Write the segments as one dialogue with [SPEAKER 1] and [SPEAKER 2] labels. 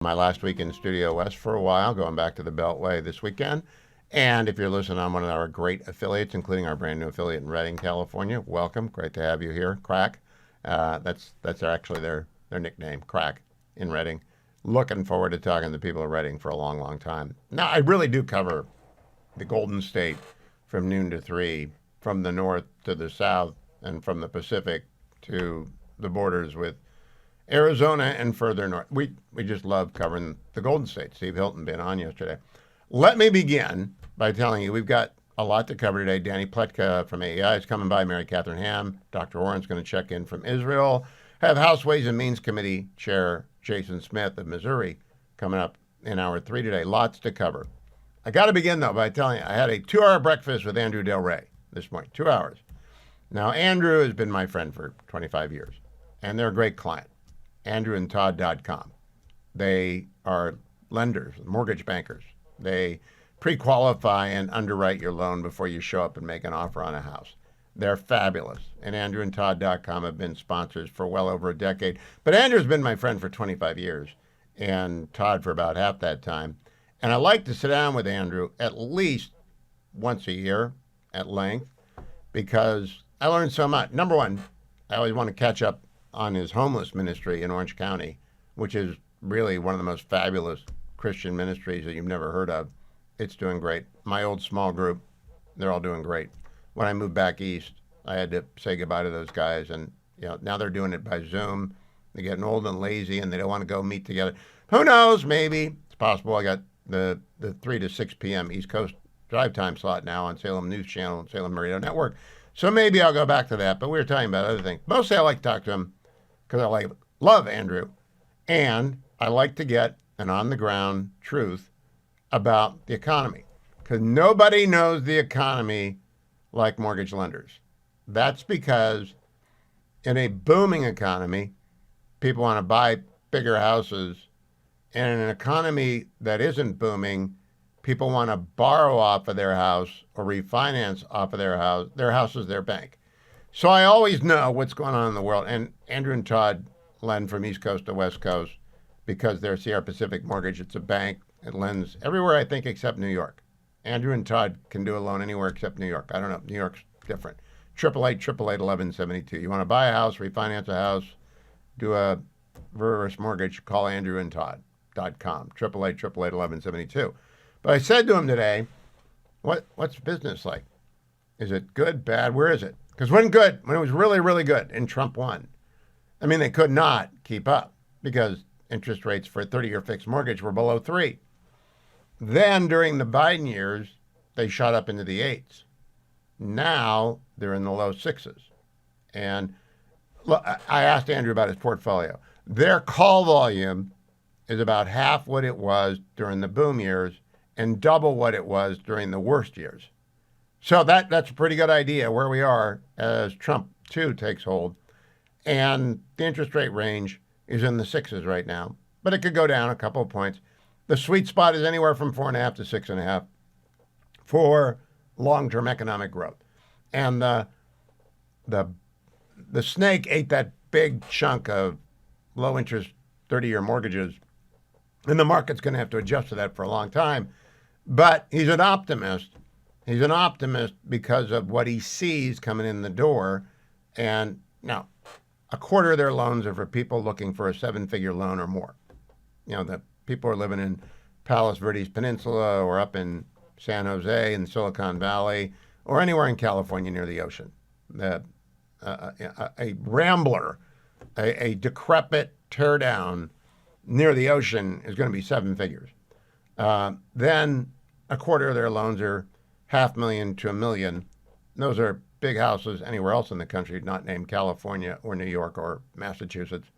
[SPEAKER 1] my last week in Studio West for a while, going back to the Beltway this weekend. And if you're listening on one of our great affiliates, including our brand new affiliate in Redding, California, welcome. Great to have you here, Crack. That's actually their nickname, Crack, in Redding. Looking forward to talking to people in Redding for a long, long time. Now, I really do cover the Golden State from noon to 3, from the north to the south, and from the Pacific to the borders with Arizona and further north. We just love covering the Golden State. Steve Hilton been on yesterday. Let me begin by telling you we've got a lot to cover today. Danny Pletka from AEI is coming by. Mary Catherine Ham. Dr. Warren's going to check in from Israel. Have House Ways and Means Committee Chair Jason Smith of Missouri coming up in hour 3 today. Lots to cover. I got to begin, though, by telling you I had a 2-hour breakfast with Andrew Del Rey this morning. 2 hours. Now, Andrew has been my friend for 25 years, and they're a great client. AndrewandTodd.com. They are lenders, mortgage bankers. They pre-qualify and underwrite your loan before you show up and make an offer on a house. They're fabulous. And AndrewandTodd.com have been sponsors for well over a decade. But Andrew's been my friend for 25 years, and Todd for about half that time. And I like to sit down with Andrew at least once a year at length because I learned so much. Number one, I always want to catch up on his homeless ministry in Orange County, which is really one of the most fabulous Christian ministries that you've never heard of. It's doing great. My old small group, they're all doing great. When I moved back east, I had to say goodbye to those guys, and now they're doing it by Zoom. They're getting old and lazy, and they don't want to go meet together. Who knows? Maybe it's possible. I got the 3 to 6 p.m. East Coast drive time slot now on Salem News Channel and Salem Radio Network. So maybe I'll go back to that. But we were talking about other things. Mostly I like to talk to him because I love Andrew, and I like to get an on-the-ground truth about the economy because nobody knows the economy like mortgage lenders. That's because in a booming economy, people want to buy bigger houses, and in an economy that isn't booming, people want to borrow off of their house or refinance off of their house. Their house is their bank. So I always know what's going on in the world. And Andrew and Todd lend from East Coast to West Coast because they're Sierra Pacific Mortgage. It's a bank. It lends everywhere, I think, except New York. Andrew and Todd can do a loan anywhere except New York. I don't know. New York's different. 888-888-1172. You want to buy a house, refinance a house, do a reverse mortgage, call AndrewandTodd.com. 888-888-1172. But I said to him today, what's business like? Is it good, bad? Where is it? Because when it was really, really good, and Trump won, I mean, they could not keep up because interest rates for a 30-year fixed mortgage were below 3. Then during the Biden years, they shot up into the 8s. Now they're in the low 6s. And look, I asked Andrew about his portfolio. Their call volume is about half what it was during the boom years and double what it was during the worst years. So that's a pretty good idea where we are as Trump, too, takes hold. And the interest rate range is in the 6s right now, but it could go down a couple of points. The sweet spot is anywhere from 4.5 to 6.5 for long-term economic growth. And the snake ate that big chunk of low-interest 30-year mortgages, and the market's going to have to adjust to that for a long time. But he's an optimist. He's an optimist because of what he sees coming in the door. And now, a quarter of their loans are for people looking for a 7-figure loan or more. The people are living in Palos Verdes Peninsula or up in San Jose in Silicon Valley or anywhere in California near the ocean. A rambler, a decrepit teardown near the ocean is going to be 7 figures. Then a quarter of their loans are $500,000 to $1 million. Those are big houses anywhere else in the country, not named California or New York or Massachusetts.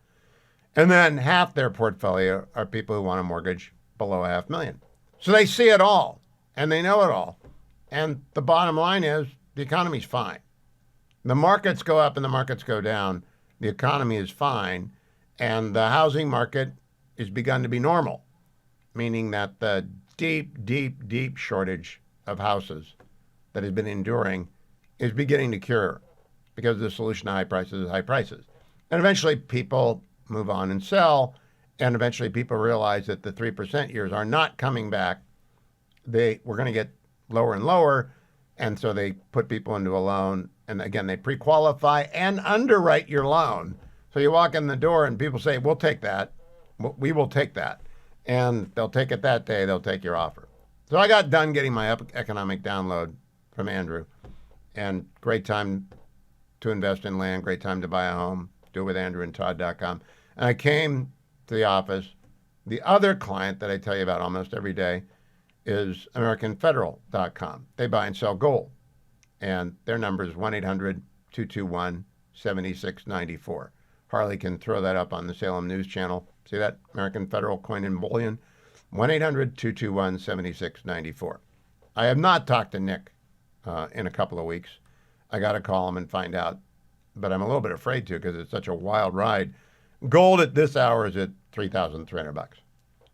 [SPEAKER 1] And then half their portfolio are people who want a mortgage below $500,000. So they see it all, and they know it all. And the bottom line is the economy's fine. The markets go up and the markets go down. The economy is fine, and the housing market has begun to be normal, meaning that the deep, deep, deep shortage of houses that has been enduring is beginning to cure because the solution to high prices is high prices. And eventually people move on and sell, And eventually people realize that the 3% years are not coming back. We're going to get lower and lower. And so they put people into a loan. And again, they pre-qualify and underwrite your loan. So you walk in the door and people say, we'll take that. We will take that. And they'll take it that day. They'll take your offer. So I got done getting my economic download from Andrew. And great time to invest in land, great time to buy a home. Do it with andrewandtodd.com. And I came to the office. The other client that I tell you about almost every day is AmericanFederal.com. They buy and sell gold. And their number is 1-800-221-7694. Harley can throw that up on the Salem News Channel. See that? American Federal Coin and Bullion. 1-800-221-7694. I have not talked to Nick in a couple of weeks. I got to call him and find out. But I'm a little bit afraid to because it's such a wild ride. Gold at this hour is at $3,300.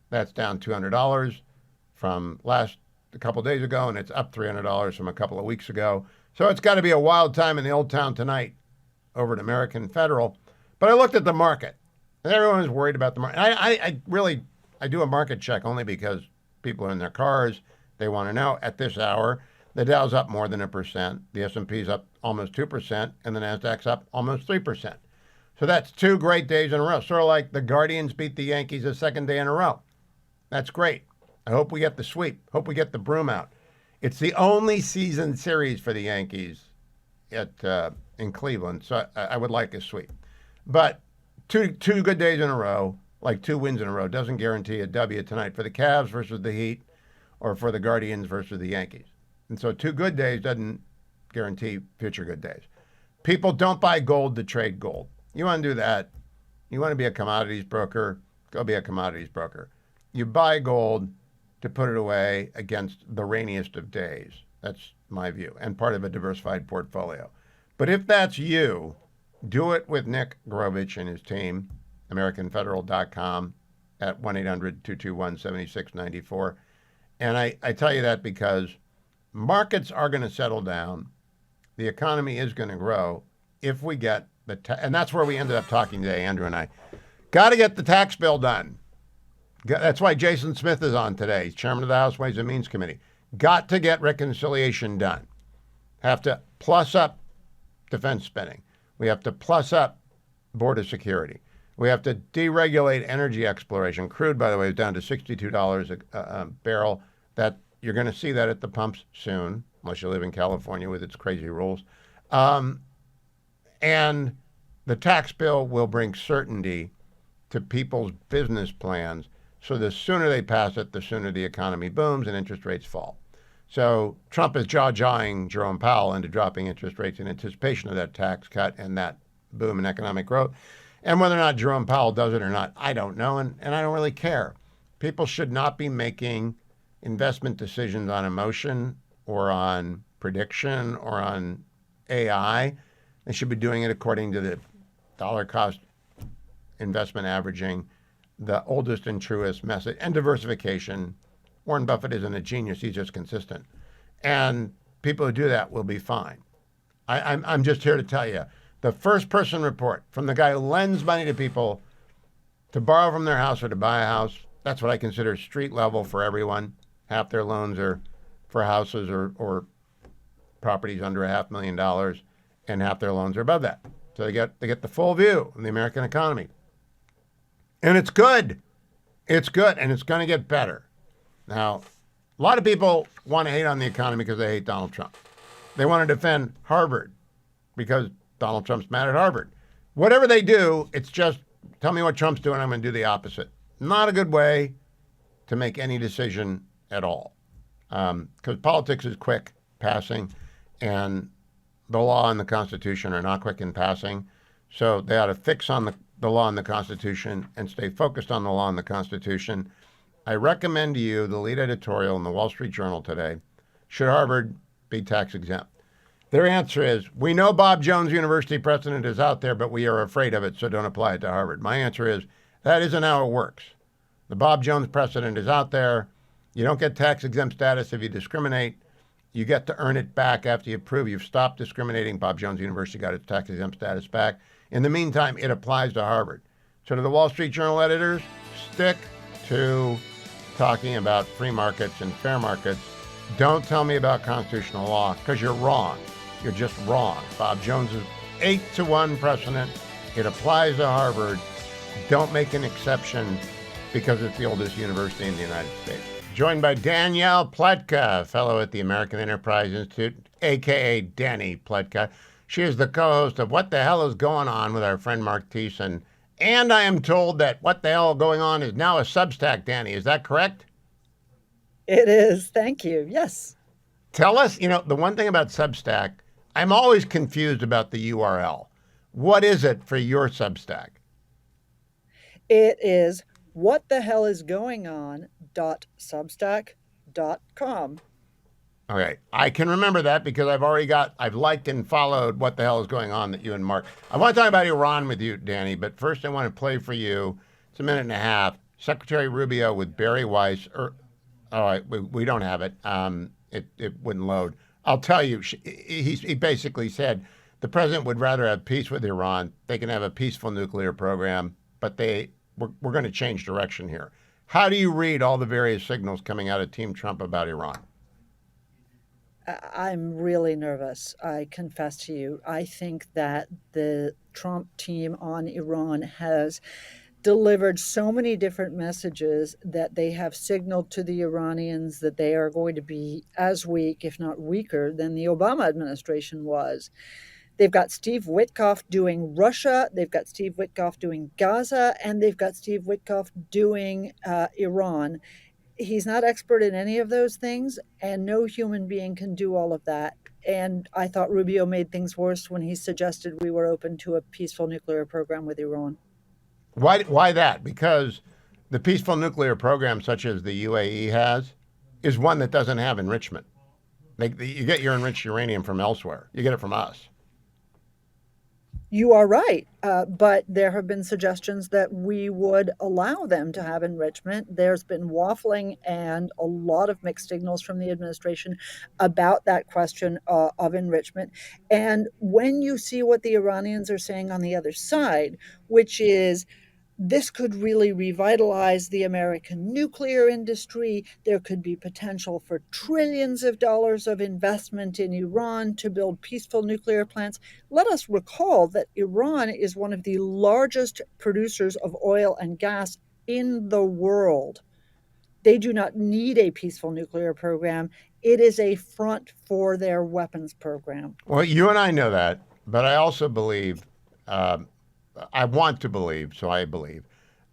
[SPEAKER 1] That's down $200 from a couple of days ago, and it's up $300 from a couple of weeks ago. So it's got to be a wild time in the old town tonight over at American Federal. But I looked at the market, and everyone was worried about the market. I do a market check only because people are in their cars. They want to know. At this hour, the Dow's up more than 1%. The S&P's up almost 2%, and the Nasdaq's up almost 3%. So that's 2 great days in a row. Sort of like the Guardians beat the Yankees a second day in a row. That's great. I hope we get the sweep. Hope we get the broom out. It's the only season series for the Yankees in Cleveland, so I would like a sweep. But two good days in a row, like 2 wins in a row, doesn't guarantee a W tonight for the Cavs versus the Heat or for the Guardians versus the Yankees. And so 2 good days doesn't guarantee future good days. People don't buy gold to trade gold. You want to do that. You want to be a commodities broker, go be a commodities broker. You buy gold to put it away against the rainiest of days. That's my view, and part of a diversified portfolio. But if that's you, do it with Nick Grovich and his team, AmericanFederal.com at 1-800-221-7694. And I tell you that because markets are going to settle down. The economy is going to grow if we get and that's where we ended up talking today, Andrew and I. Got to get the tax bill done. That's why Jason Smith is on today. He's chairman of the House Ways and Means Committee. Got to get reconciliation done. Have to plus up defense spending. We have to plus up border security. We have to deregulate energy exploration. Crude, by the way, is down to $62 a barrel. That you're going to see that at the pumps soon, unless you live in California with its crazy rules. And the tax bill will bring certainty to people's business plans. So the sooner they pass it, the sooner the economy booms and interest rates fall. So Trump is jaw-jawing Jerome Powell into dropping interest rates in anticipation of that tax cut and that boom in economic growth. And whether or not Jerome Powell does it or not, I don't know, and I don't really care. People should not be making investment decisions on emotion or on prediction or on AI. They should be doing it according to the dollar cost investment averaging, the oldest and truest method, and diversification. Warren Buffett isn't a genius. He's just consistent. And people who do that will be fine. I'm just here to tell you, the first person report from the guy who lends money to people to borrow from their house or to buy a house, that's what I consider street level for everyone. Half their loans are for houses or properties under $500,000, and half their loans are above that. So they get the full view of the American economy. And it's good. It's good, and it's going to get better. Now, a lot of people want to hate on the economy because they hate Donald Trump. They want to defend Harvard because Donald Trump's mad at Harvard. Whatever they do, it's just, tell me what Trump's doing, I'm going to do the opposite. Not a good way to make any decision at all. Because politics is quick passing, and the law and the Constitution are not quick in passing. So they ought to fix on the law and the Constitution and stay focused on the law and the Constitution. I recommend to you the lead editorial in the Wall Street Journal today. Should Harvard be tax exempt? Their answer is, we know Bob Jones University precedent is out there, but we are afraid of it, so don't apply it to Harvard. My answer is, that isn't how it works. The Bob Jones precedent is out there. You don't get tax exempt status if you discriminate. You get to earn it back after you prove you've stopped discriminating. Bob Jones University got its tax exempt status back. In the meantime, it applies to Harvard. So to the Wall Street Journal editors, Stick to talking about free markets and fair markets. Don't tell me about constitutional law, because you're wrong. You're just wrong. Bob Jones's 8-1 precedent, it applies to Harvard. Don't make an exception because it's the oldest university in the United States. Joined by Danielle Pletka, fellow at the American Enterprise Institute, a.k.a. Danny Pletka. She is the co-host of What the Hell is Going On with our friend Mark Thiessen. And I am told that What the Hell Going On is now a Substack, Danny. Is that correct?
[SPEAKER 2] It is. Thank you. Yes.
[SPEAKER 1] Tell us, the one thing about Substack, I'm always confused about the URL. What is it for your Substack?
[SPEAKER 2] It is whatthehellisgoingon.substack.com.
[SPEAKER 1] Okay, I can remember that because I've liked and followed What the Hell is Going On that you and Mark. I want to talk about Iran with you, Danny, but first I want to play for you. It's a minute and a half. Secretary Rubio with Barry Weiss. All right, we don't have it. It wouldn't load. I'll tell you, he basically said the president would rather have peace with Iran. They can have a peaceful nuclear program, but we're going to change direction here. How do you read all the various signals coming out of Team Trump about Iran?
[SPEAKER 2] I'm really nervous, I confess to you. I think that the Trump team on Iran has delivered so many different messages that they have signaled to the Iranians that they are going to be as weak, if not weaker, than the Obama administration was. They've got Steve Witkoff doing Russia, they've got Steve Witkoff doing Gaza, and they've got Steve Witkoff doing Iran. He's not expert in any of those things, and no human being can do all of that. And I thought Rubio made things worse when he suggested we were open to a peaceful nuclear program with Iran.
[SPEAKER 1] Why that? Because the peaceful nuclear program, such as the UAE has, is one that doesn't have enrichment. You get your enriched uranium from elsewhere. You get it from us.
[SPEAKER 2] You are right, but there have been suggestions that we would allow them to have enrichment. There's been waffling and a lot of mixed signals from the administration about that question of enrichment. And when you see what the Iranians are saying on the other side, which is this could really revitalize the American nuclear industry. There could be potential for trillions of dollars of investment in Iran to build peaceful nuclear plants. Let us recall that Iran is one of the largest producers of oil and gas in the world. They do not need a peaceful nuclear program. It is a front for their weapons program.
[SPEAKER 1] Well, you and I know that, but I also believe I want to believe, so I believe,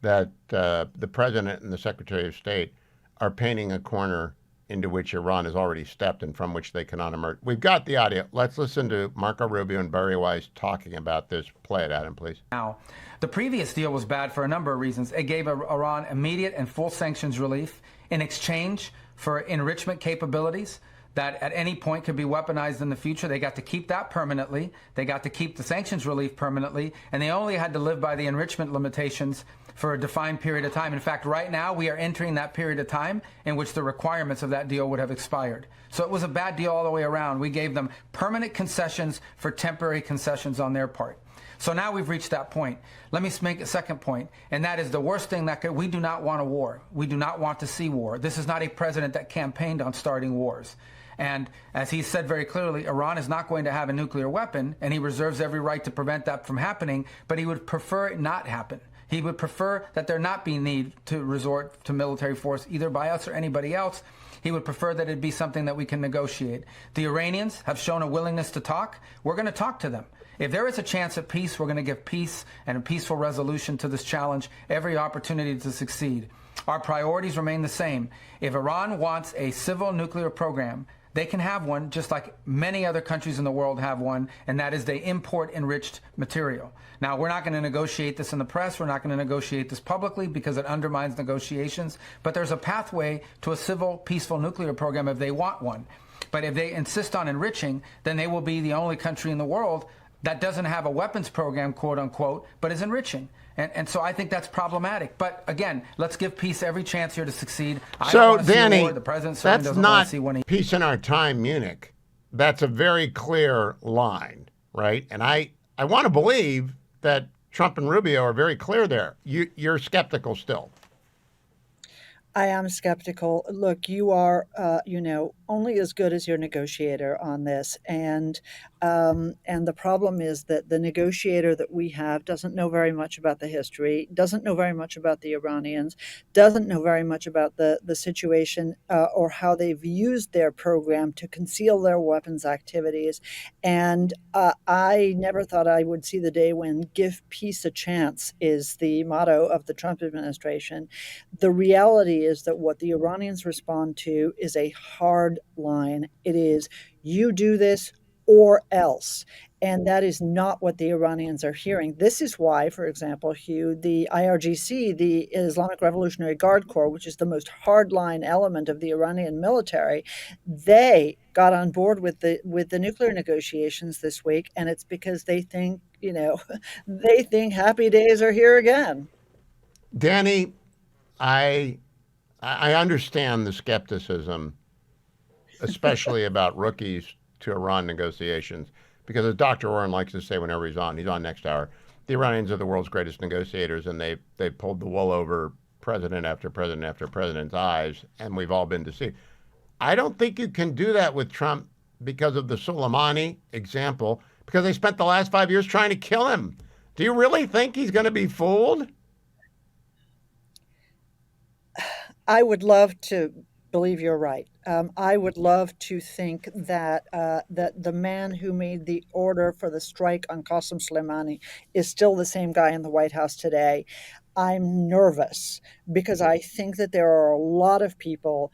[SPEAKER 1] that the president and the secretary of state are painting a corner into which Iran has already stepped and from which they cannot emerge. We've got the audio. Let's listen to Marco Rubio and Barry Weiss talking about this. Play it, Adam, please.
[SPEAKER 3] Now, the previous deal was bad for a number of reasons. It gave Iran immediate and full sanctions relief in exchange for enrichment capabilities that at any point could be weaponized in the future. They got to keep that permanently. They got to keep the sanctions relief permanently, and they only had to live by the enrichment limitations for a defined period of time. In fact, right now we are entering that period of time in which the requirements of that deal would have expired. So it was a bad deal all the way around. We gave them permanent concessions for temporary concessions on their part. So now we've reached that point. Let me make a second point, and that is the worst thing we do not want a war. We do not want to see war. This is not a president that campaigned on starting wars. And as he said very clearly, Iran is not going to have a nuclear weapon, and he reserves every right to prevent that from happening, but he would prefer it not happen. He would prefer that there not be need to resort to military force either by us or anybody else. He would prefer that it be something that we can negotiate. The Iranians have shown a willingness to talk. We're going to talk to them. If there is a chance at peace, we're going to give peace and a peaceful resolution to this challenge, every opportunity to succeed. Our priorities remain the same. If Iran wants a civil nuclear program, they can have one just like many other countries in the world have one, and that is they import enriched material. Now, we're not going to negotiate this in the press. We're not going to negotiate this publicly because it undermines negotiations. But there's a pathway to a civil, peaceful nuclear program if they want one. But if they insist on enriching, then they will be the only country in the world that doesn't have a weapons program, quote unquote, but is enriching. And so I think that's problematic. But again, let's give peace every chance here to succeed.
[SPEAKER 1] So, Danny,
[SPEAKER 3] the president
[SPEAKER 1] that's not peace in our time, Munich. That's a very clear line, right? And I want to believe that Trump and Rubio are very clear there. You're skeptical still.
[SPEAKER 2] I am skeptical. Look, you are, only as good as your negotiator on this, and the problem is that the negotiator that we have doesn't know very much about the history, doesn't know very much about the Iranians, doesn't know very much about the situation or how they've used their program to conceal their weapons activities. And I never thought I would see the day when "Give peace a chance" is the motto of the Trump administration. The reality is that what the Iranians respond to is a hard line. It is, you do this or else. And that is not what the Iranians are hearing. This is why, for example, Hugh, the IRGC, the Islamic Revolutionary Guard Corps, which is the most hardline element of the Iranian military, they got on board with the nuclear negotiations this week, and it's because they think, they think happy days are here again.
[SPEAKER 1] Danny, I I understand the skepticism, especially about rookies to Iran negotiations, because as Dr. Orrin likes to say whenever he's on next hour, the Iranians are the world's greatest negotiators, and they pulled the wool over president after president after president's eyes, and we've all been deceived. I don't think you can do that with Trump because of the Soleimani example, because they spent the last 5 years trying to kill him. Do you really think he's going to be fooled?
[SPEAKER 2] I would love to believe you're right. I would love to think that that the man who made the order for the strike on Qasem Soleimani is still the same guy in the White House today. I'm nervous because I think that there are a lot of people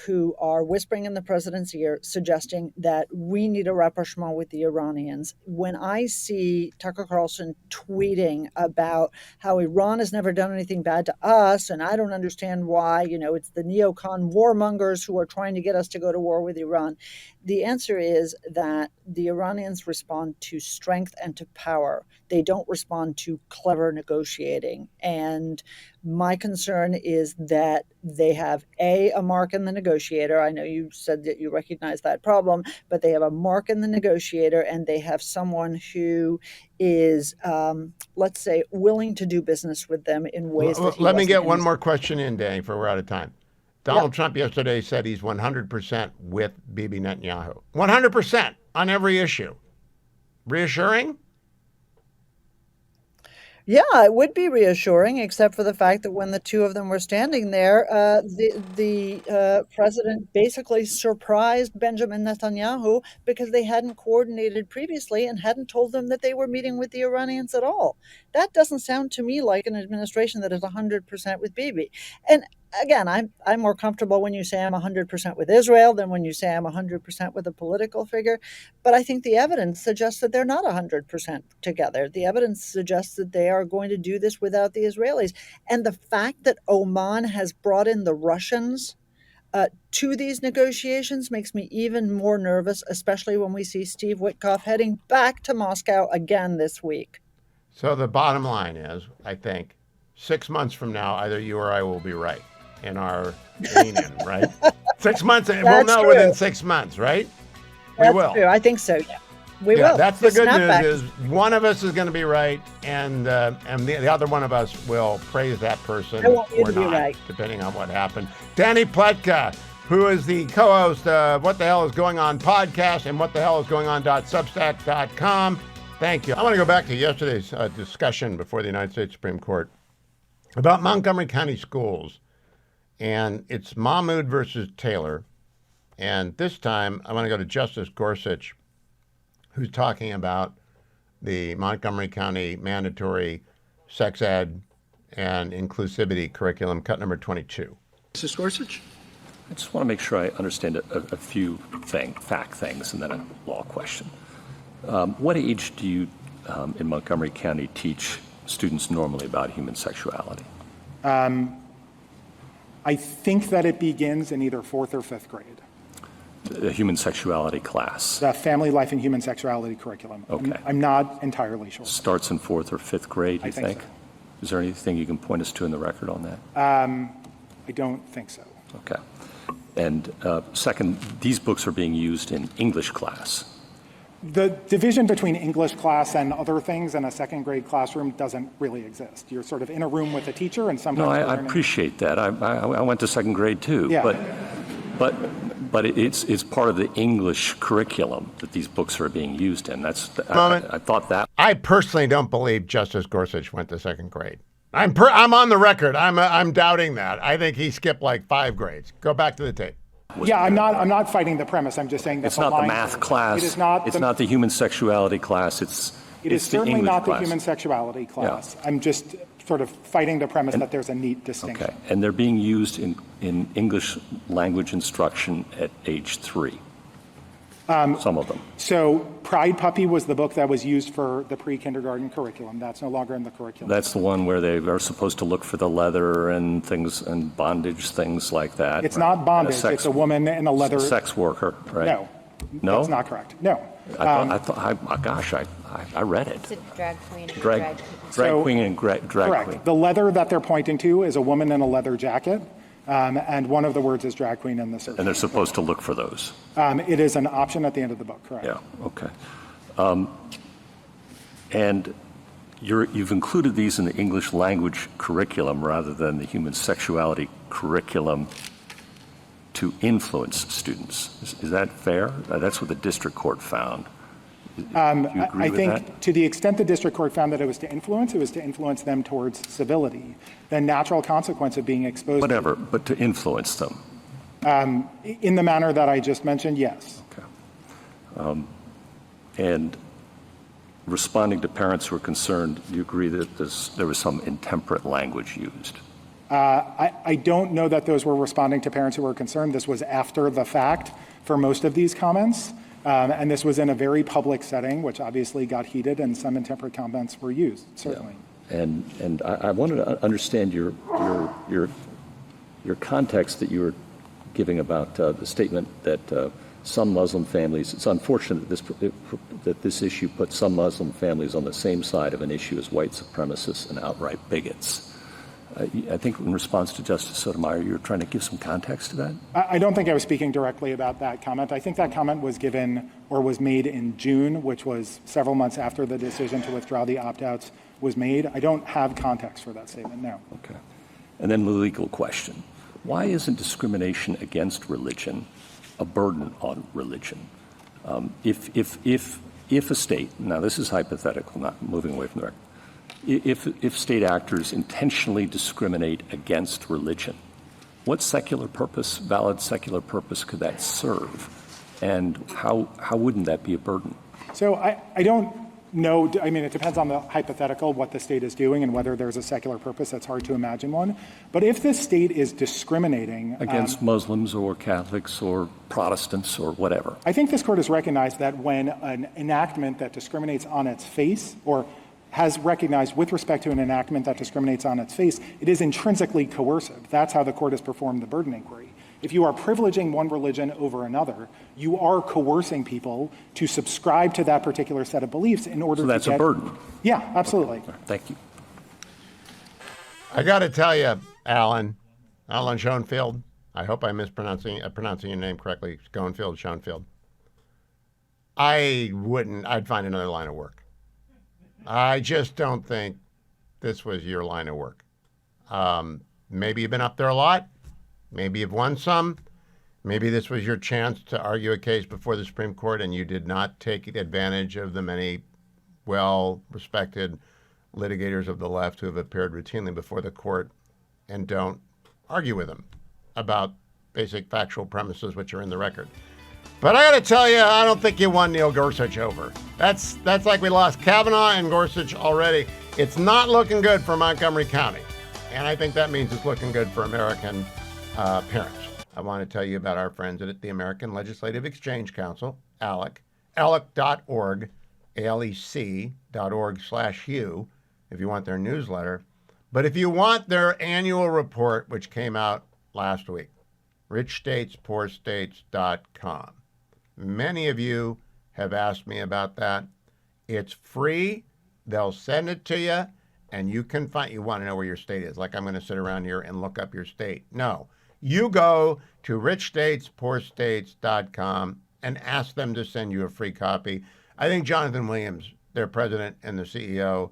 [SPEAKER 2] who are whispering in the president's ear, suggesting that we need a rapprochement with the Iranians. When I see Tucker Carlson tweeting about how Iran has never done anything bad to us, and I don't understand why, it's the neocon warmongers who are trying to get us to go to war with Iran. The answer is that the Iranians respond to strength and to power. They don't respond to clever negotiating. And my concern is that they have a mark in the negotiator. I know you said that you recognize that problem, but they have a mark in the negotiator, and they have someone who is, let's say, willing to do business with them in ways that he
[SPEAKER 1] Let me
[SPEAKER 2] wasn't
[SPEAKER 1] get
[SPEAKER 2] in
[SPEAKER 1] one
[SPEAKER 2] his.
[SPEAKER 1] more question in, Danny, for we're out of time. Donald Trump yesterday said he's 100% with Bibi Netanyahu. 100% on every issue. Reassuring?
[SPEAKER 2] Yeah, it would be reassuring, except for the fact that when the two of them were standing there, the president basically surprised Benjamin Netanyahu because they hadn't coordinated previously and hadn't told them that they were meeting with the Iranians at all. That doesn't sound to me like an administration that is 100% with Bibi. And again, I'm more comfortable when you say I'm 100% with Israel than when you say I'm 100% with a political figure. But I think the evidence suggests that they're not 100% together. The evidence suggests that they are going to do this without the Israelis. And the fact that Oman has brought in the Russians to these negotiations makes me even more nervous, especially when we see Steve Witkoff heading back to Moscow again this week.
[SPEAKER 1] So the bottom line is, I think, 6 months from now, either you or I will be right in our lean-in, right? 6 months, we'll know
[SPEAKER 2] true.
[SPEAKER 1] within 6 months, right?
[SPEAKER 2] That's
[SPEAKER 1] We will.
[SPEAKER 2] true. I think so, yeah. We
[SPEAKER 1] Yeah,
[SPEAKER 2] will.
[SPEAKER 1] that's the good
[SPEAKER 2] snapback.
[SPEAKER 1] news is one of us is going to be right, and the other one of us will praise that person
[SPEAKER 2] I want you
[SPEAKER 1] or
[SPEAKER 2] to be
[SPEAKER 1] not,
[SPEAKER 2] right.
[SPEAKER 1] depending on what happened. Danny Pletka, who is the co-host of What the Hell is Going On podcast and What the Hell is Going On.substack.com. Thank you. I want to go back to yesterday's discussion before the United States Supreme Court about Montgomery County schools, and it's Mahmoud versus Taylor. And this time, I want to go to Justice Gorsuch, who's talking about the Montgomery County mandatory sex ed and inclusivity curriculum, cut number 22.
[SPEAKER 4] Justice Gorsuch?
[SPEAKER 5] I just want to make sure I understand a few fact things and then a law question. What age do you, in Montgomery County, teach students normally about human sexuality?
[SPEAKER 4] I think that it begins in either 4th or 5th grade.
[SPEAKER 5] The human sexuality class
[SPEAKER 4] The Family Life and Human Sexuality curriculum.
[SPEAKER 5] Okay.
[SPEAKER 4] I'm not entirely sure.
[SPEAKER 5] starts in 4th or 5th grade, you
[SPEAKER 4] I think so.
[SPEAKER 5] Is there anything you can point us to in the record on that?
[SPEAKER 4] I don't think so.
[SPEAKER 5] Okay. And second, these books are being used in English class.
[SPEAKER 4] The division between English class and other things in a second grade classroom doesn't really exist. You're sort of in a room with a teacher and sometimes
[SPEAKER 5] No, I appreciate that. I went to second grade too.
[SPEAKER 4] Yeah.
[SPEAKER 5] But it's part of the English curriculum that these books are being used in. I thought that.
[SPEAKER 1] I personally don't believe Justice Gorsuch went to second grade. I'm on the record. I'm doubting that. I think he skipped like 5 grades. Go back to the tape.
[SPEAKER 4] Yeah, I'm not fighting the premise. I'm just saying that
[SPEAKER 5] It's not the math class.
[SPEAKER 4] It is not.
[SPEAKER 5] It's not the human sexuality class.
[SPEAKER 4] It is
[SPEAKER 5] the
[SPEAKER 4] certainly
[SPEAKER 5] English
[SPEAKER 4] not
[SPEAKER 5] class.
[SPEAKER 4] the human sexuality class.
[SPEAKER 5] Yeah.
[SPEAKER 4] I'm just sort of fighting the premise that there's a neat distinction.
[SPEAKER 5] Okay, and they're being used in English language instruction at age 3. Some of them.
[SPEAKER 4] So Pride Puppy was the book that was used for the pre-kindergarten curriculum. That's no longer in the curriculum.
[SPEAKER 5] That's the one where they are supposed to look for the leather and things and bondage, things like that.
[SPEAKER 4] It's not bondage. It's a woman in a leather.
[SPEAKER 5] Sex worker, right?
[SPEAKER 4] No, that's not correct. No.
[SPEAKER 5] I read it.
[SPEAKER 6] It's a drag queen. And
[SPEAKER 5] Drag queen and drag
[SPEAKER 4] correct.
[SPEAKER 5] queen.
[SPEAKER 4] The leather that they're pointing to is a woman in a leather jacket, and one of the words is drag queen in the search.
[SPEAKER 5] And they're supposed to look for those.
[SPEAKER 4] It is an option at the end of the book, correct?
[SPEAKER 5] Yeah, okay. And you've included these in the English language curriculum rather than the human sexuality curriculum to influence students. Is that fair? That's what the district court found. Do you agree
[SPEAKER 4] I
[SPEAKER 5] with
[SPEAKER 4] think
[SPEAKER 5] that?
[SPEAKER 4] to the extent the district court found that it was to influence them towards civility, the natural consequence of being exposed
[SPEAKER 5] Whatever, but to influence them.
[SPEAKER 4] in the manner that I just mentioned, yes.
[SPEAKER 5] Okay. And responding to parents who are concerned, do you agree that there was some intemperate language used?
[SPEAKER 4] I don't know that those were responding to parents who were concerned. This was after the fact for most of these comments. And this was in a very public setting, which obviously got heated, and some intemperate comments were used, certainly.
[SPEAKER 5] Yeah. And I wanted to understand your context that you were giving about the statement that some Muslim families, it's unfortunate that this issue puts some Muslim families on the same side of an issue as white supremacists and outright bigots. I think in response to Justice Sotomayor, you were trying to give some context to that?
[SPEAKER 4] I don't think I was speaking directly about that comment. I think that comment was given or was made in June, which was several months after the decision to withdraw the opt-outs was made. I don't have context for that statement, no.
[SPEAKER 5] Okay. And then the legal question. Why isn't discrimination against religion a burden on religion? If a state, now this is hypothetical, not moving away from the record, if state actors intentionally discriminate against religion, what secular purpose, valid secular purpose, could that serve? And how wouldn't that be a burden?
[SPEAKER 4] So I don't know. I mean, it depends on the hypothetical, what the state is doing and whether there's a secular purpose. That's hard to imagine one. But if the state is discriminating
[SPEAKER 5] Against Muslims or Catholics or Protestants or whatever.
[SPEAKER 4] I think this court has recognized that when an enactment that discriminates on its face, or has recognized with respect to an enactment that discriminates on its face, it is intrinsically coercive. That's how the court has performed the burden inquiry. If you are privileging one religion over another, you are coercing people to subscribe to that particular set of beliefs in order to get...
[SPEAKER 5] So that's a burden?
[SPEAKER 4] Yeah, absolutely.
[SPEAKER 5] Okay. Thank you.
[SPEAKER 1] I got to tell you, Alan Schoenfield, I hope I'm pronouncing your name correctly, Schoenfield. I'd find another line of work. I just don't think this was your line of work. Maybe you've been up there a lot. Maybe you've won some. Maybe this was your chance to argue a case before the Supreme Court and you did not take advantage of the many well-respected litigators of the left who have appeared routinely before the court and don't argue with them about basic factual premises which are in the record. But I got to tell you, I don't think you won Neil Gorsuch over. That's like we lost Kavanaugh and Gorsuch already. It's not looking good for Montgomery County. And I think that means it's looking good for American parents. I want to tell you about our friends at the American Legislative Exchange Council, ALEC, alec.org, alec.org/Hugh, if you want their newsletter. But if you want their annual report, which came out last week, richstatespoorstates.com. Many of you have asked me about that. It's free. They'll send it to you, and you can find, you want to know where your state is. Like I'm going to sit around here and look up your state. No. You go to richstatespoorstates.com and ask them to send you a free copy. I think Jonathan Williams, their president and the CEO,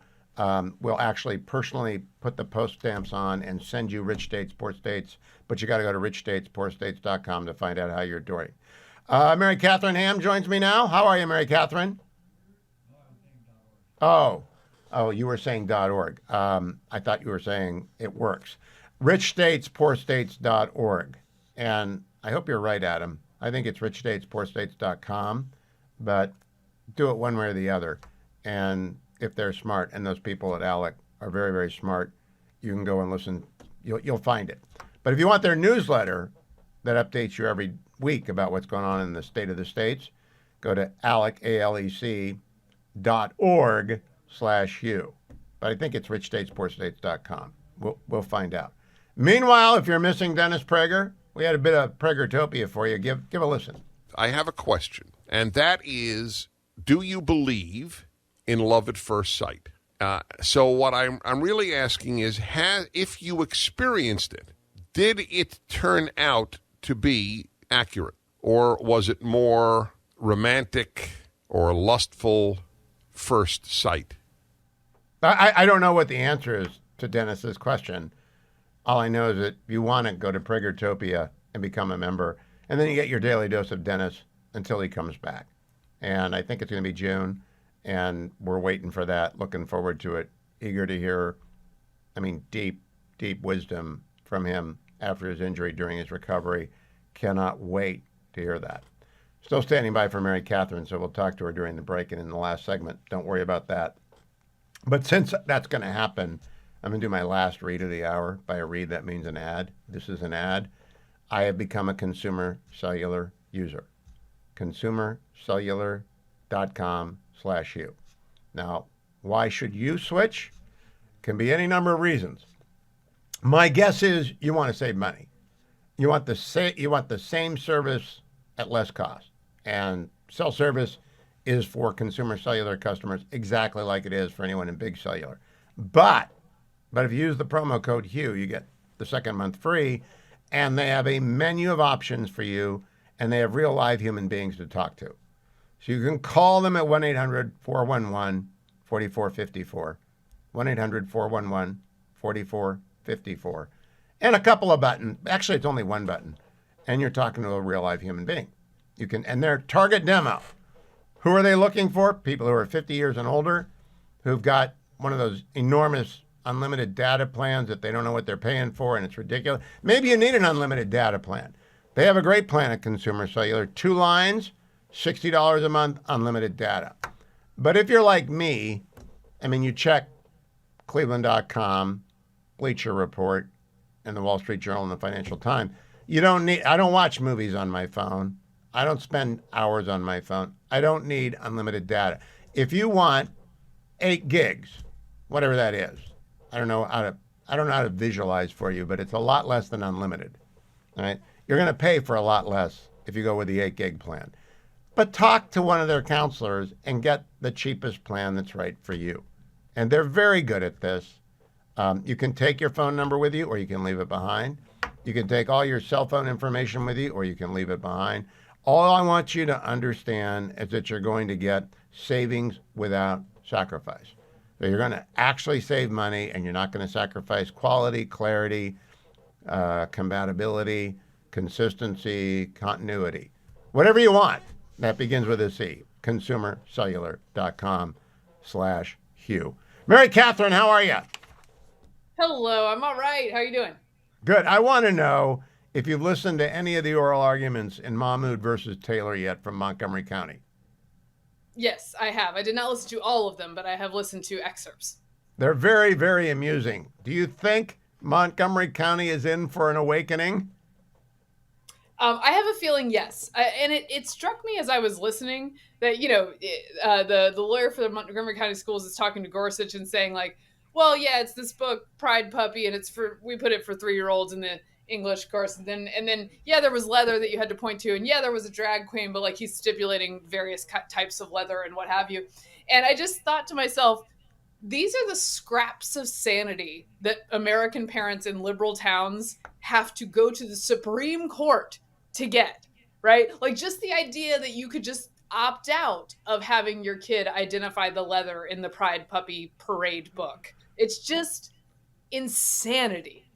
[SPEAKER 1] will actually personally put the post stamps on and send you rich states, poor states. But you got to go to richstatespoorstates.com to find out how you're doing. Mary Catherine Ham joins me now. How are you, Mary Catherine? Oh, you were saying .org. I thought you were saying it works. richstatespoorstates.org. And I hope you're right, Adam. I think it's richstatespoorstates.com, but do it one way or the other. And if they're smart, and those people at ALEC are very, very smart, you can go and listen. You'll find it. But if you want their newsletter that updates you every week about what's going on in the state of the states, go to alec.org/Hugh. But I think it's richstatespoorstates.com. We'll find out. Meanwhile, if you're missing Dennis Prager, we had a bit of Pragertopia for you. Give a listen.
[SPEAKER 6] I have a question, and that is, do you believe in love at first sight? So what I'm really asking is, if you experienced it, did it turn out to be accurate? Or was it more romantic or lustful first sight?
[SPEAKER 1] I don't know what the answer is to Dennis's question. All I know is that if you want to, go to Pragertopia and become a member, and then you get your daily dose of Dennis until he comes back. And I think it's going to be June, and we're waiting for that, looking forward to it, eager to hear, deep, deep wisdom from him after his injury during his recovery. Cannot wait to hear that. Still standing by for Mary Catherine, so we'll talk to her during the break and in the last segment. Don't worry about that. But since that's going to happen, I'm going to do my last read of the hour. By a read, that means an ad. This is an ad. I have become a consumer cellular user. consumercellular.com/Hugh. Now, why should you switch? Can be any number of reasons. My guess is you want to save money. You want the same service at less cost. And cell service is for consumer cellular customers exactly like it is for anyone in big cellular. But if you use the promo code Hugh, you get the second month free, and they have a menu of options for you, and they have real live human beings to talk to. So you can call them at 1-800-411-4454, 1-800-411-4454, and a couple of buttons. Actually, it's only one button, and you're talking to a real live human being. And their target demo. Who are they looking for? People who are 50 years and older, who've got one of those enormous unlimited data plans that they don't know what they're paying for, and it's ridiculous. Maybe you need an unlimited data plan. They have a great plan at Consumer Cellular. 2 lines, $60 a month, unlimited data. But if you're like me, you check Cleveland.com, Bleacher Report, and the Wall Street Journal and the Financial Times. I don't watch movies on my phone. I don't spend hours on my phone. I don't need unlimited data. If you want 8 gigs, whatever that is, I don't know how to visualize for you, but it's a lot less than unlimited. All right? You're going to pay for a lot less if you go with the 8 gig plan. But talk to one of their counselors and get the cheapest plan that's right for you. And they're very good at this. You can take your phone number with you, or you can leave it behind. You can take all your cell phone information with you, or you can leave it behind. All I want you to understand is that you're going to get savings without sacrifice. So you're going to actually save money, and you're not going to sacrifice quality, clarity, compatibility, consistency, continuity. Whatever you want, that begins with a C. consumercellular.com/Hugh. Mary Catherine, how are you?
[SPEAKER 7] Hello, I'm all right. How are you doing?
[SPEAKER 1] Good. I want to know if you've listened to any of the oral arguments in Mahmoud versus Taylor yet from Montgomery County.
[SPEAKER 7] Yes, I have. I did not listen to all of them, but I have listened to excerpts.
[SPEAKER 1] They're very, very amusing. Do you think Montgomery County is in for an awakening?
[SPEAKER 7] I have a feeling yes. And it struck me as I was listening that, the lawyer for the Montgomery County Schools is talking to Gorsuch and saying like, well, yeah, it's this book, Pride Puppy, and we put it for 3-year-olds in the English course. And then, yeah, there was leather that you had to point to. And yeah, there was a drag queen, but like he's stipulating various types of leather and what have you. And I just thought to myself, these are the scraps of sanity that American parents in liberal towns have to go to the Supreme Court to get, right? Like just the idea that you could just opt out of having your kid identify the leather in the Pride Puppy Parade book. It's just insanity.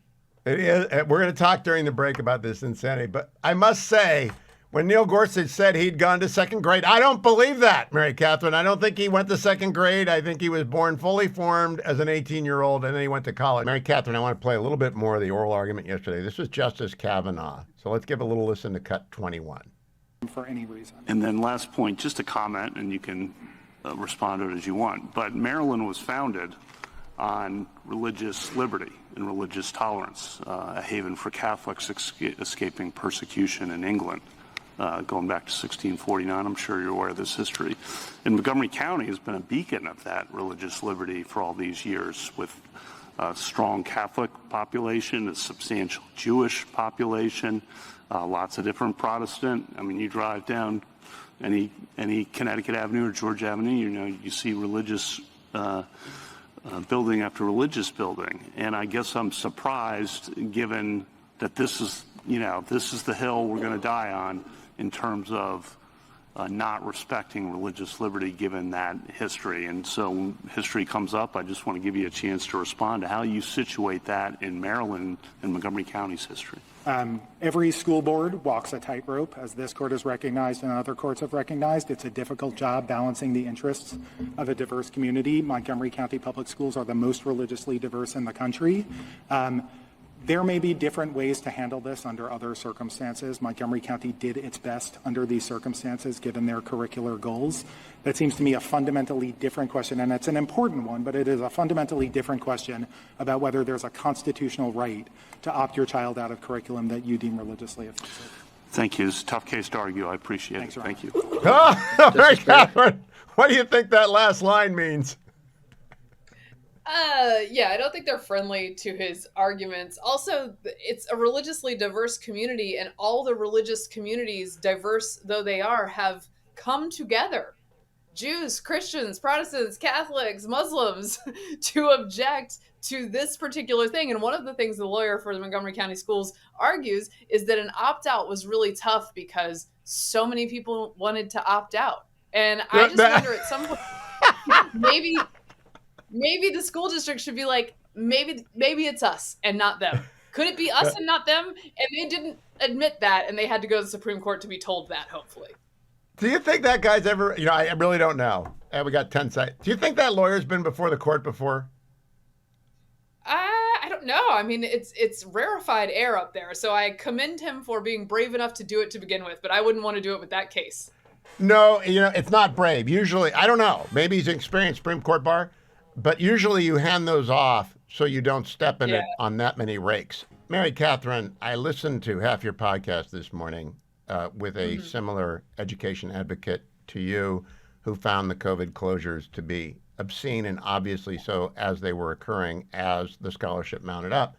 [SPEAKER 1] It is. We're going to talk during the break about this insanity, but I must say, when Neil Gorsuch said he'd gone to second grade, I don't believe that, Mary Catherine. I don't think he went to second grade. I think he was born fully formed as an 18-year-old, and then he went to college. Mary Catherine, I want to play a little bit more of the oral argument yesterday. This was Justice Kavanaugh. So let's give a little listen to cut 21.
[SPEAKER 4] For any reason.
[SPEAKER 8] And then last point, just a comment, and you can respond to it as you want. But Maryland was founded on religious liberty and religious tolerance, a haven for Catholics escaping persecution in England. Going back to 1649, I'm sure you're aware of this history. And Montgomery County has been a beacon of that religious liberty for all these years, with a strong Catholic population, a substantial Jewish population, lots of different Protestant. I mean, you drive down any Connecticut Avenue or George Avenue, you see religious building after religious building. And I guess I'm surprised, given that this is the hill we're going to die on, in terms of not respecting religious liberty given that history. And so when history comes up, I just want to give you a chance to respond to how you situate that in Maryland and Montgomery County's history.
[SPEAKER 4] Every school board walks a tightrope, as this court has recognized and other courts have recognized. It's a difficult job balancing the interests of a diverse community. Montgomery County Public Schools are the most religiously diverse in the country. There may be different ways to handle this under other circumstances. Montgomery County did its best under these circumstances, given their curricular goals. That seems to me a fundamentally different question, and it's an important one, but it is a fundamentally different question about whether there's a constitutional right to opt your child out of curriculum that you deem religiously offensive.
[SPEAKER 8] Thank you. It's a tough case to argue. I appreciate
[SPEAKER 4] Thanks,
[SPEAKER 8] it.
[SPEAKER 4] Ron.
[SPEAKER 8] Thank you.
[SPEAKER 1] Mary Catherine, what do you think that last line means?
[SPEAKER 7] Yeah, I don't think they're friendly to his arguments. Also, it's a religiously diverse community, and all the religious communities, diverse though they are, have come together. Jews, Christians, Protestants, Catholics, Muslims, to object to this particular thing. And one of the things the lawyer for the Montgomery County Schools argues is that an opt-out was really tough because so many people wanted to opt out. And I just wonder at some point, maybe the school district should be like, maybe it's us and not them. Could it be us and not them? And they didn't admit that, and they had to go to the Supreme Court to be told that, hopefully.
[SPEAKER 1] Do you think that guy's ever, I really don't know. We got 10 seconds. Do you think that lawyer's been before the court before?
[SPEAKER 7] I don't know. I mean, it's rarefied air up there, so I commend him for being brave enough to do it to begin with, but I wouldn't want to do it with that case.
[SPEAKER 1] No, it's not brave. Usually, I don't know. Maybe he's an experienced Supreme Court bar. But usually you hand those off so you don't step in it on that many rakes. Mary Catherine, I listened to half your podcast this morning with a similar education advocate to you who found the COVID closures to be obscene and obviously so as they were occurring as the scholarship mounted up.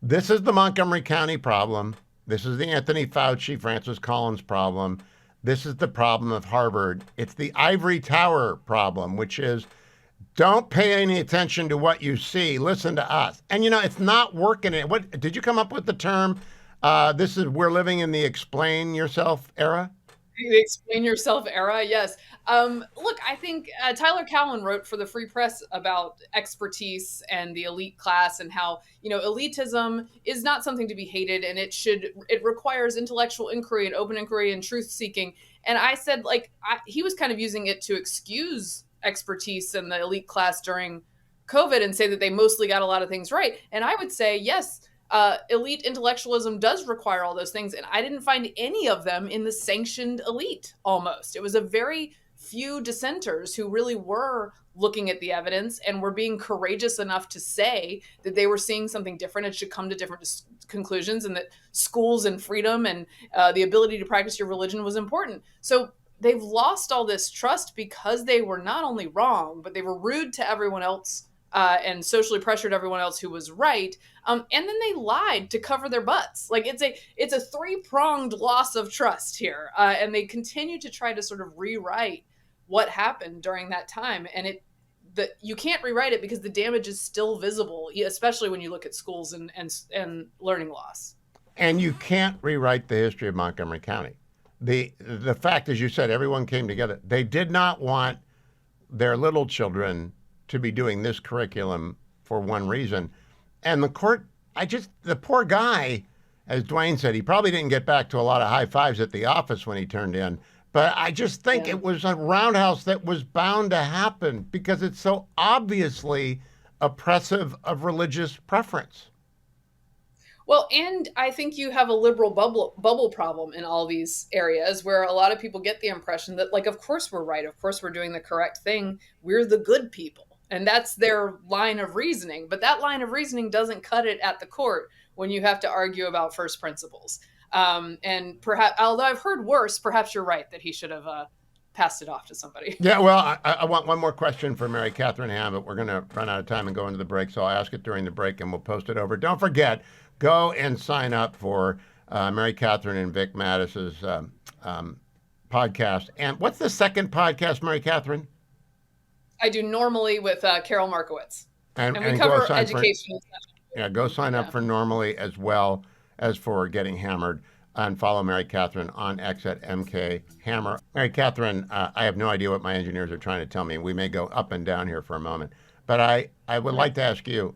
[SPEAKER 1] This is the Montgomery County problem. This is the Anthony Fauci, Francis Collins problem. This is the problem of Harvard. It's the ivory tower problem, which is don't pay any attention to what you see. Listen to us. And, it's not working. What did you come up with the term? We're living in the explain yourself era?
[SPEAKER 7] The explain yourself era, yes. Look, I think Tyler Cowen wrote for the Free Press about expertise and the elite class and how, elitism is not something to be hated, and it requires intellectual inquiry and open inquiry and truth seeking. And I said, he was kind of using it to excuse expertise in the elite class during COVID and say that they mostly got a lot of things right. And I would say, yes, elite intellectualism does require all those things. And I didn't find any of them in the sanctioned elite almost. It was a very few dissenters who really were looking at the evidence and were being courageous enough to say that they were seeing something different and should come to different conclusions, and that schools and freedom and the ability to practice your religion was important. So they've lost all this trust because they were not only wrong, but they were rude to everyone else and socially pressured everyone else who was right. And then they lied to cover their butts. It's a three-pronged loss of trust here. And they continue to try to sort of rewrite what happened during that time. And you can't rewrite it because the damage is still visible, especially when you look at schools and learning loss.
[SPEAKER 1] And you can't rewrite the history of Montgomery County. the fact, as you said, everyone came together. They did not want their little children to be doing this curriculum for one reason. And the court, the poor guy, as Dwayne said, he probably didn't get back to a lot of high fives at the office when he turned in. But I just think it was a roundhouse that was bound to happen because it's so obviously oppressive of religious preference.
[SPEAKER 7] Well, and I think you have a liberal bubble problem in all these areas where a lot of people get the impression that, like, of course we're right. Of course we're doing the correct thing. We're the good people. And that's their line of reasoning. But that line of reasoning doesn't cut it at the court when you have to argue about first principles. And perhaps, although I've heard worse, perhaps you're right that he should have passed it off to somebody.
[SPEAKER 1] Yeah, well, I want one more question for Mary Catherine Ham, but we're going to run out of time and go into the break. So I'll ask it during the break and we'll post it over. Don't forget, go and sign up for Mary Catherine and Vic Mattis's podcast. And what's the second podcast, Mary Catherine?
[SPEAKER 7] I do normally with Carol Markowitz. And we
[SPEAKER 1] go
[SPEAKER 7] cover
[SPEAKER 1] sign
[SPEAKER 7] education.
[SPEAKER 1] go sign up for Normally as well as for Getting Hammered. And follow Mary Catherine on X at MK Hammer. Mary Catherine, I have no idea what my engineers are trying to tell me. We may go up and down here for a moment. But I would like to ask you,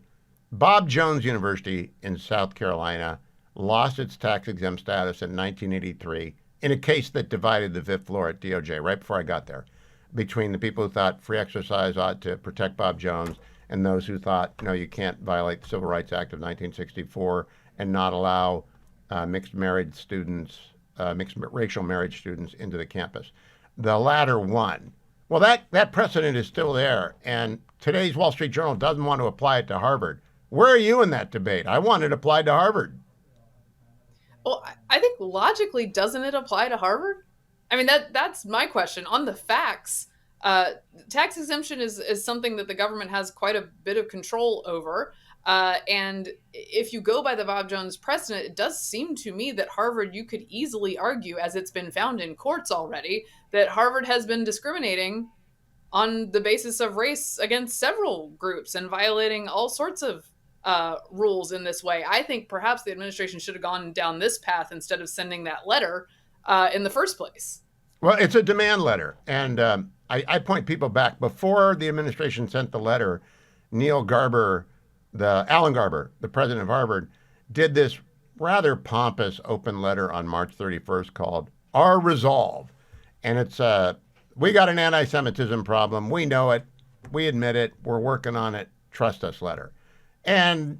[SPEAKER 1] Bob Jones University in South Carolina lost its tax-exempt status in 1983 in a case that divided the fifth floor at DOJ right before I got there, between the people who thought free exercise ought to protect Bob Jones and those who thought, no, you can't violate the Civil Rights Act of 1964 and not allow mixed racial marriage students into the campus. The latter won. Well, that precedent is still there, and today's Wall Street Journal doesn't want to apply it to Harvard. Where are you in that debate? I want it applied to Harvard.
[SPEAKER 7] Well, I think logically, doesn't it apply to Harvard? I mean, that's my question. On the facts, tax exemption is something that the government has quite a bit of control over. And if you go by the Bob Jones precedent, it does seem to me that Harvard, you could easily argue, as it's been found in courts already, that Harvard has been discriminating on the basis of race against several groups and violating all sorts of rules in this way. I think perhaps the administration should have gone down this path instead of sending that letter in the first place.
[SPEAKER 1] Well, it's a demand letter. And I point people back. Before the administration sent the letter, Alan Garber, the president of Harvard, did this rather pompous open letter on March 31st called Our Resolve. And it's, we got an anti-Semitism problem. We know it. We admit it. We're working on it. Trust us letter. And,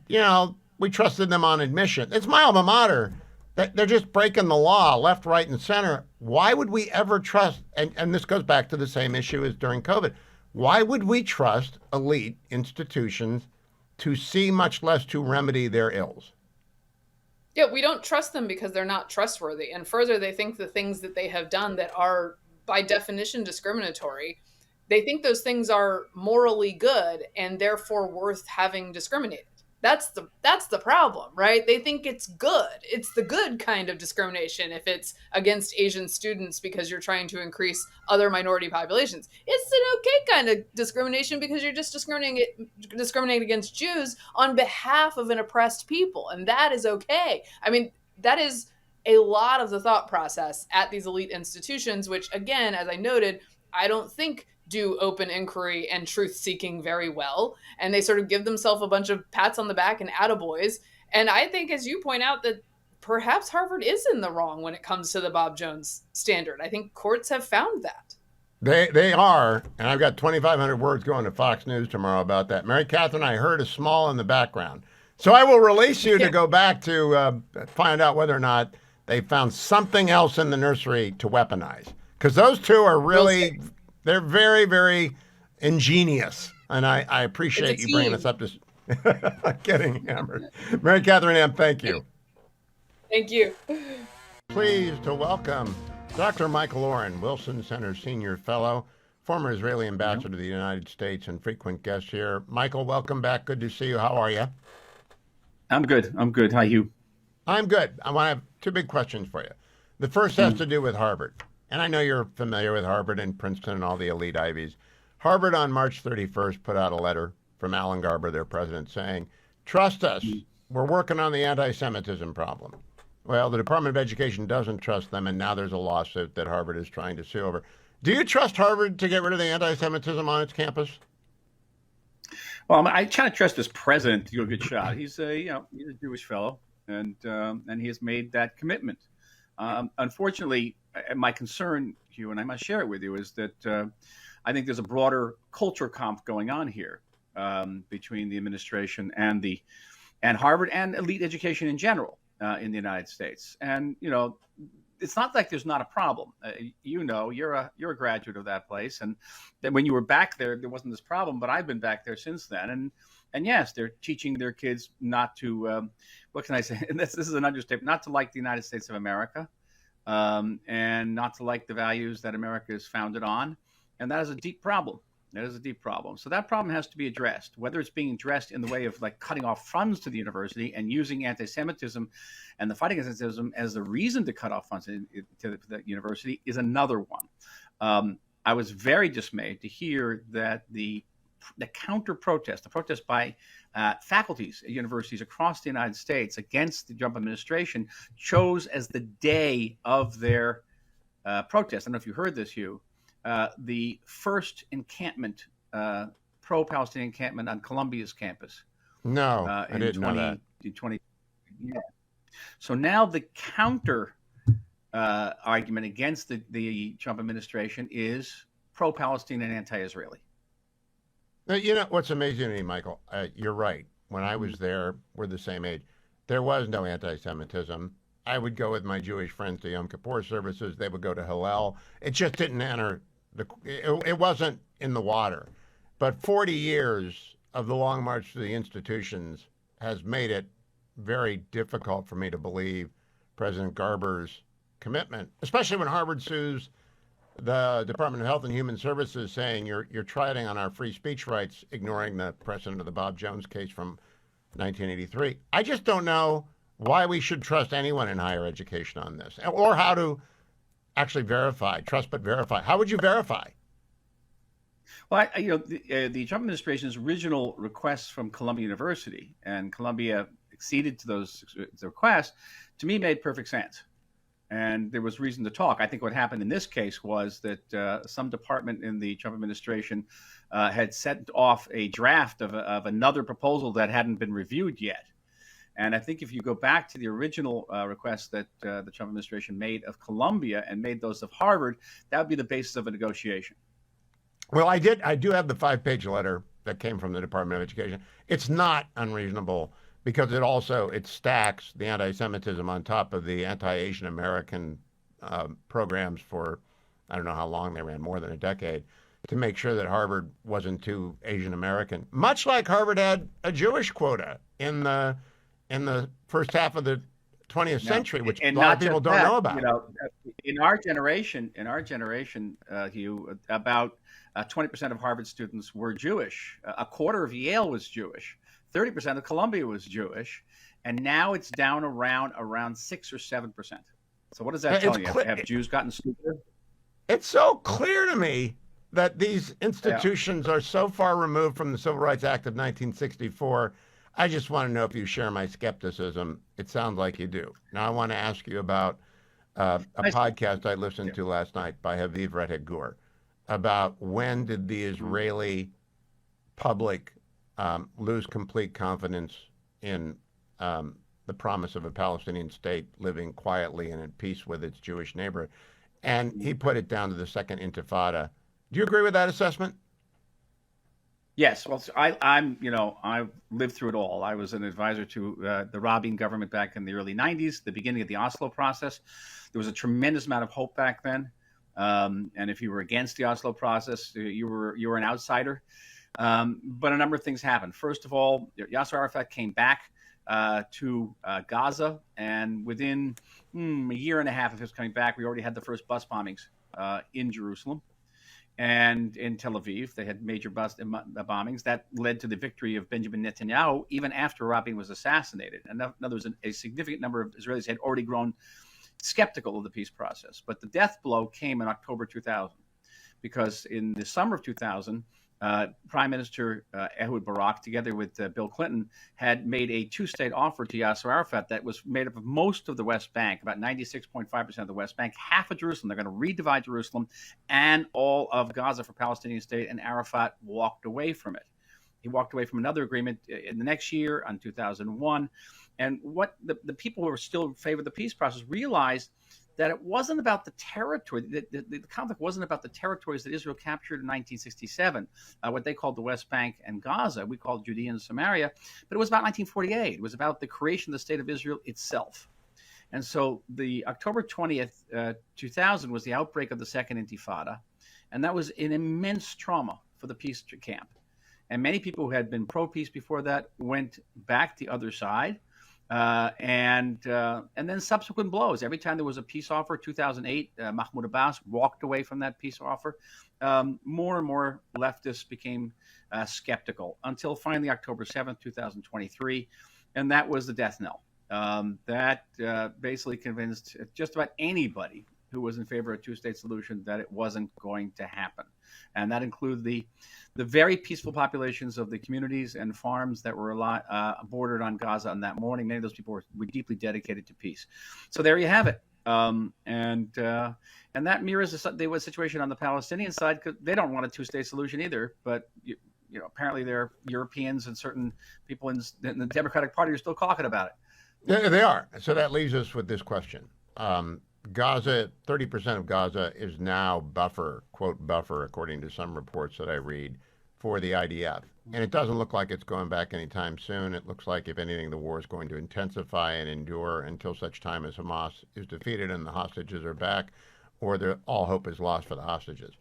[SPEAKER 1] we trusted them on admission. It's my alma mater. They're just breaking the law left, right, and center. Why would we ever trust, and this goes back to the same issue as during COVID, why would we trust elite institutions to see, much less to remedy their ills?
[SPEAKER 7] Yeah, we don't trust them because they're not trustworthy. And further, they think the things that they have done that are, by definition, discriminatory, they think those things are morally good and therefore worth having discriminated. That's the problem, right? They think it's good. It's the good kind of discrimination if it's against Asian students because you're trying to increase other minority populations. It's an okay kind of discrimination because you're just discriminating against Jews on behalf of an oppressed people, and that is okay. I mean, that is a lot of the thought process at these elite institutions, which, again, as I noted, I don't think do open inquiry and truth-seeking very well, and they sort of give themselves a bunch of pats on the back and attaboys. And I think, as you point out, that perhaps Harvard is in the wrong when it comes to the Bob Jones standard. I think courts have found that.
[SPEAKER 1] They are, and I've got 2,500 words going to Fox News tomorrow about that. Mary Catherine, I heard a small in the background. So I will release you to go back to find out whether or not they found something else in the nursery to weaponize. Because those two are really... They're very, very ingenious, and I appreciate you bringing us up to Getting Hammered. Mary Catherine Ham, thank you.
[SPEAKER 7] Thank you.
[SPEAKER 1] Pleased to welcome Dr. Michael Oren, Wilson Center Senior Fellow, former Israeli ambassador to the United States and frequent guest here. Michael, welcome back. Good to see you. How are you?
[SPEAKER 9] I'm good. How are you?
[SPEAKER 1] I'm good. I want to have two big questions for you. The first has to do with Harvard. And I know you're familiar with Harvard and Princeton and all the elite Ivies. Harvard on March 31st put out a letter from Alan Garber, their president, saying, trust us, we're working on the anti-Semitism problem. Well, the Department of Education doesn't trust them, and now there's a lawsuit that Harvard is trying to sue over. Do you trust Harvard to get rid of the anti-Semitism on its campus?
[SPEAKER 9] Well, I try to trust this president to do a good shot. He's he's a Jewish fellow, and he has made that commitment. Unfortunately, my concern, Hugh, and I must share it with you, is that I think there's a broader culture comp going on here between the administration and Harvard and elite education in general in the United States. And it's not like there's not a problem. You're a graduate of that place, and then when you were back there wasn't this problem. But I've been back there since then, and yes, they're teaching their kids not to. What can I say? And this is an understatement. Not to like the United States of America, and not to like the values that America is founded on, and that is a deep problem. That is a deep problem. So that problem has to be addressed, whether it's being addressed in the way of like cutting off funds to the university and using anti-Semitism and the fighting against anti-Semitism as the reason to cut off funds to the university is another one. I was very dismayed to hear that the counter protest, the protest by faculties at universities across the United States against the Trump administration chose as the day of their protest. I don't know if you heard this, Hugh. The first encampment, pro-Palestinian encampment on Columbia's campus.
[SPEAKER 1] No, I didn't know that.
[SPEAKER 9] Yeah. So now the counter argument against the Trump administration is pro-Palestinian and anti-Israeli.
[SPEAKER 1] Now, what's amazing to me, Michael, you're right. When I was there, we're the same age. There was no anti-Semitism. I would go with my Jewish friends to Yom Kippur services. They would go to Hillel. It just didn't enter it wasn't in the water. But 40 years of the Long March to the institutions has made it very difficult for me to believe President Garber's commitment, especially when Harvard sues the Department of Health and Human Services, saying you're treading on our free speech rights, ignoring the precedent of the Bob Jones case from 1983. I just don't know why we should trust anyone in higher education on this, or how to actually trust but verify. How would you verify?
[SPEAKER 9] Well, the Trump administration's original requests from Columbia University, and Columbia acceded to those requests, to me made perfect sense. And there was reason to talk. I think what happened in this case was that some department in the Trump administration had sent off a draft of another proposal that hadn't been reviewed yet. And I think if you go back to the original request that the Trump administration made of Columbia and made those of Harvard, that would be the basis of a negotiation.
[SPEAKER 1] Well, I do have the 5-page letter that came from the Department of Education. It's not unreasonable because it stacks the anti-Semitism on top of the anti-Asian American programs for, I don't know how long they ran, more than a decade, to make sure that Harvard wasn't too Asian American. Much like Harvard had a Jewish quota in the first half of the 20th century, which a lot of people don't know about.
[SPEAKER 9] In our generation, Hugh, about 20% of Harvard students were Jewish. A quarter of Yale was Jewish. 30% of Columbia was Jewish, and now it's down around 6 or 7%. So what does that tell you? Have Jews gotten stupider?
[SPEAKER 1] It's so clear to me that these institutions are so far removed from the Civil Rights Act of 1964. I just want to know if you share my skepticism. It sounds like you do. Now I want to ask you about a podcast I listened to last night by Haviv Redhead Gur about when did the Israeli public lose complete confidence in the promise of a Palestinian state living quietly and in peace with its Jewish neighbor. And he put it down to the Second Intifada. Do you agree with that assessment?
[SPEAKER 9] Yes. Well, I lived through it all. I was an advisor to the Rabin government back in the early 90s, the beginning of the Oslo process. There was a tremendous amount of hope back then. And if you were against the Oslo process, you were an outsider. But a number of things happened. First of all, Yasser Arafat came back to Gaza, and within a year and a half of his coming back, we already had the first bus bombings in Jerusalem and in Tel Aviv. They had major bus bombings that led to the victory of Benjamin Netanyahu, even after Rabin was assassinated. And in other words, a significant number of Israelis had already grown skeptical of the peace process. But the death blow came in October 2000, because in the summer of 2000, Prime Minister Ehud Barak, together with Bill Clinton, had made a two-state offer to Yasser Arafat that was made up of most of the West Bank, about 96.5% of the West Bank, half of Jerusalem. They're going to redivide Jerusalem and all of Gaza for Palestinian state, and Arafat walked away from it. He walked away from another agreement in the next year, on 2001. And what the people who were still in favor of the peace process realized that it wasn't about the territory. The conflict wasn't about the territories that Israel captured in 1967, what they called the West Bank and Gaza. We called Judea and Samaria. But it was about 1948. It was about the creation of the state of Israel itself. And so the October 20th, 2000 was the outbreak of the Second Intifada. And that was an immense trauma for the peace camp. And many people who had been pro-peace before that went back the other side. And then subsequent blows. Every time there was a peace offer, 2008, Mahmoud Abbas walked away from that peace offer. More and more leftists became skeptical until finally October 7th, 2023. And that was the death knell. That basically convinced just about anybody who was in favor of a two-state solution that it wasn't going to happen. And that included the very peaceful populations of the communities and farms that were bordered on Gaza on that morning. Many of those people were deeply dedicated to peace. So there you have it. And that mirrors the situation on the Palestinian side, because they don't want a two-state solution either. But apparently there are Europeans and certain people in the Democratic Party are still talking about it.
[SPEAKER 1] Yeah, they are. So that leaves us with this question. Gaza, 30% of Gaza is now buffer, quote buffer, according to some reports that I read, for the IDF. And it doesn't look like it's going back anytime soon. It looks like, if anything, the war is going to intensify and endure until such time as Hamas is defeated and the hostages are back, or all hope is lost for the hostages.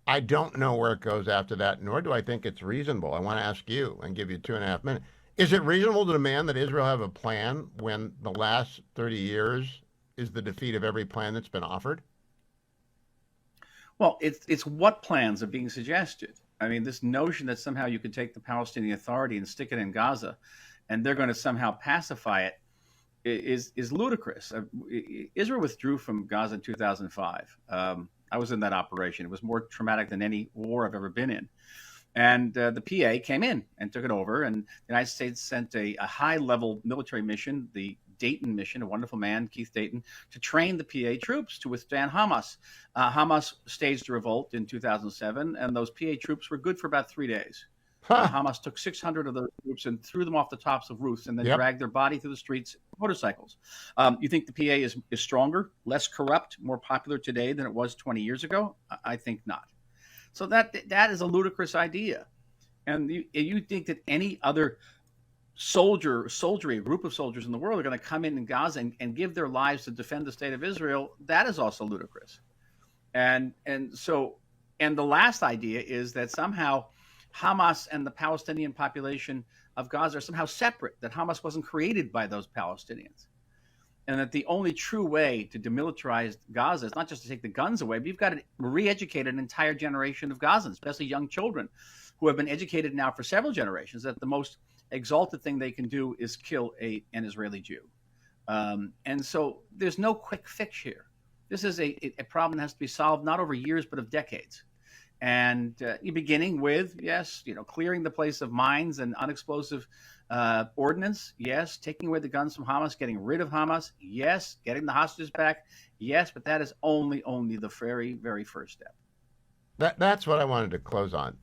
[SPEAKER 1] I don't know where it goes after that, nor do I think it's reasonable. I want to ask you and give you 2.5 minutes. Is it reasonable to demand that Israel have a plan when the last 30 years is the defeat of every plan that's been offered?
[SPEAKER 9] Well, it's what plans are being suggested. I mean, this notion that somehow you could take the Palestinian Authority and stick it in Gaza, and they're going to somehow pacify it, is ludicrous. Israel withdrew from Gaza in 2005. I was in that operation. It was more traumatic than any war I've ever been in. And the PA came in and took it over, and the United States sent a high-level military mission, the Dayton mission, a wonderful man, Keith Dayton, to train the PA troops to withstand Hamas. Hamas staged a revolt in 2007, and those PA troops were good for about 3 days. Hamas took 600 of those troops and threw them off the tops of roofs and then dragged their body through the streets on motorcycles. You think the PA is stronger, less corrupt, more popular today than it was 20 years ago? I think not. So that is a ludicrous idea. And you think that any other group of soldiers in the world are going to come in Gaza and give their lives to defend the state of Israel? That is also ludicrous. And the last idea is that somehow Hamas and the Palestinian population of Gaza are somehow separate, that Hamas wasn't created by those Palestinians. And that the only true way to demilitarize Gaza is not just to take the guns away, but you've got to re-educate an entire generation of Gazans, especially young children who have been educated now for several generations that the most exalted thing they can do is kill an Israeli Jew. And so there's no quick fix here. This is a problem that has to be solved not over years, but of decades. And you're beginning with, clearing the place of mines and unexplosive ordnance. Yes. Taking away the guns from Hamas, getting rid of Hamas. Yes. Getting the hostages back. Yes. But that is only the very, very first step.
[SPEAKER 1] That's what I wanted to close on.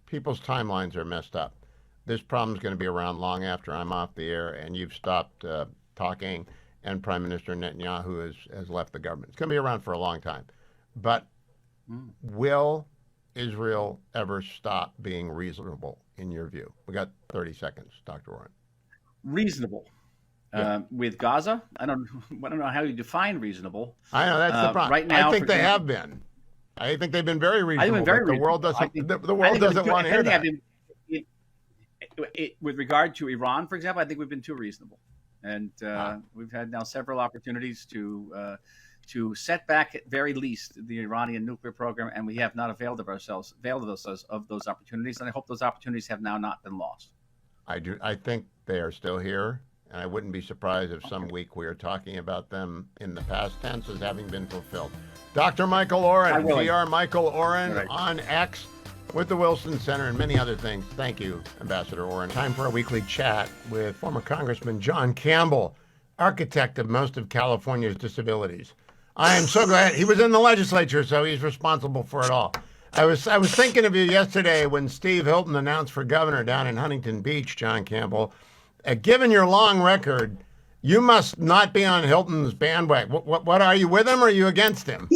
[SPEAKER 1] People's timelines are messed up. This problem is going to be around long after I'm off the air and you've stopped talking and Prime Minister Netanyahu has left the government. It's going to be around for a long time. But will Israel ever stop being reasonable, in your view? We got 30 seconds, Dr. Oren.
[SPEAKER 9] Reasonable. With Gaza, I don't know how you define reasonable.
[SPEAKER 1] I know that's the problem.
[SPEAKER 9] Right now,
[SPEAKER 1] I think they have been. I think they've been very reasonable. The world doesn't want to hear that.
[SPEAKER 9] With regard to Iran, for example, I think we've been too reasonable, and we've had now several opportunities to set back at very least the Iranian nuclear program, and we have not availed of those opportunities. And I hope those opportunities have now not been lost.
[SPEAKER 1] I do. I think they are still here, and I wouldn't be surprised if some week we are talking about them in the past tense as having been fulfilled. Dr. Michael Oren, Dr. Michael Oren on X. with the Wilson Center and many other things. Thank you, Ambassador Orrin. Time for a weekly chat with former Congressman John Campbell, architect of most of California's disabilities. I am so glad he was in the legislature, so he's responsible for it all. I was thinking of you yesterday when Steve Hilton announced for governor down in Huntington Beach, John Campbell. Given your long record, you must not be on Hilton's bandwagon. What are you, with him or are you against him?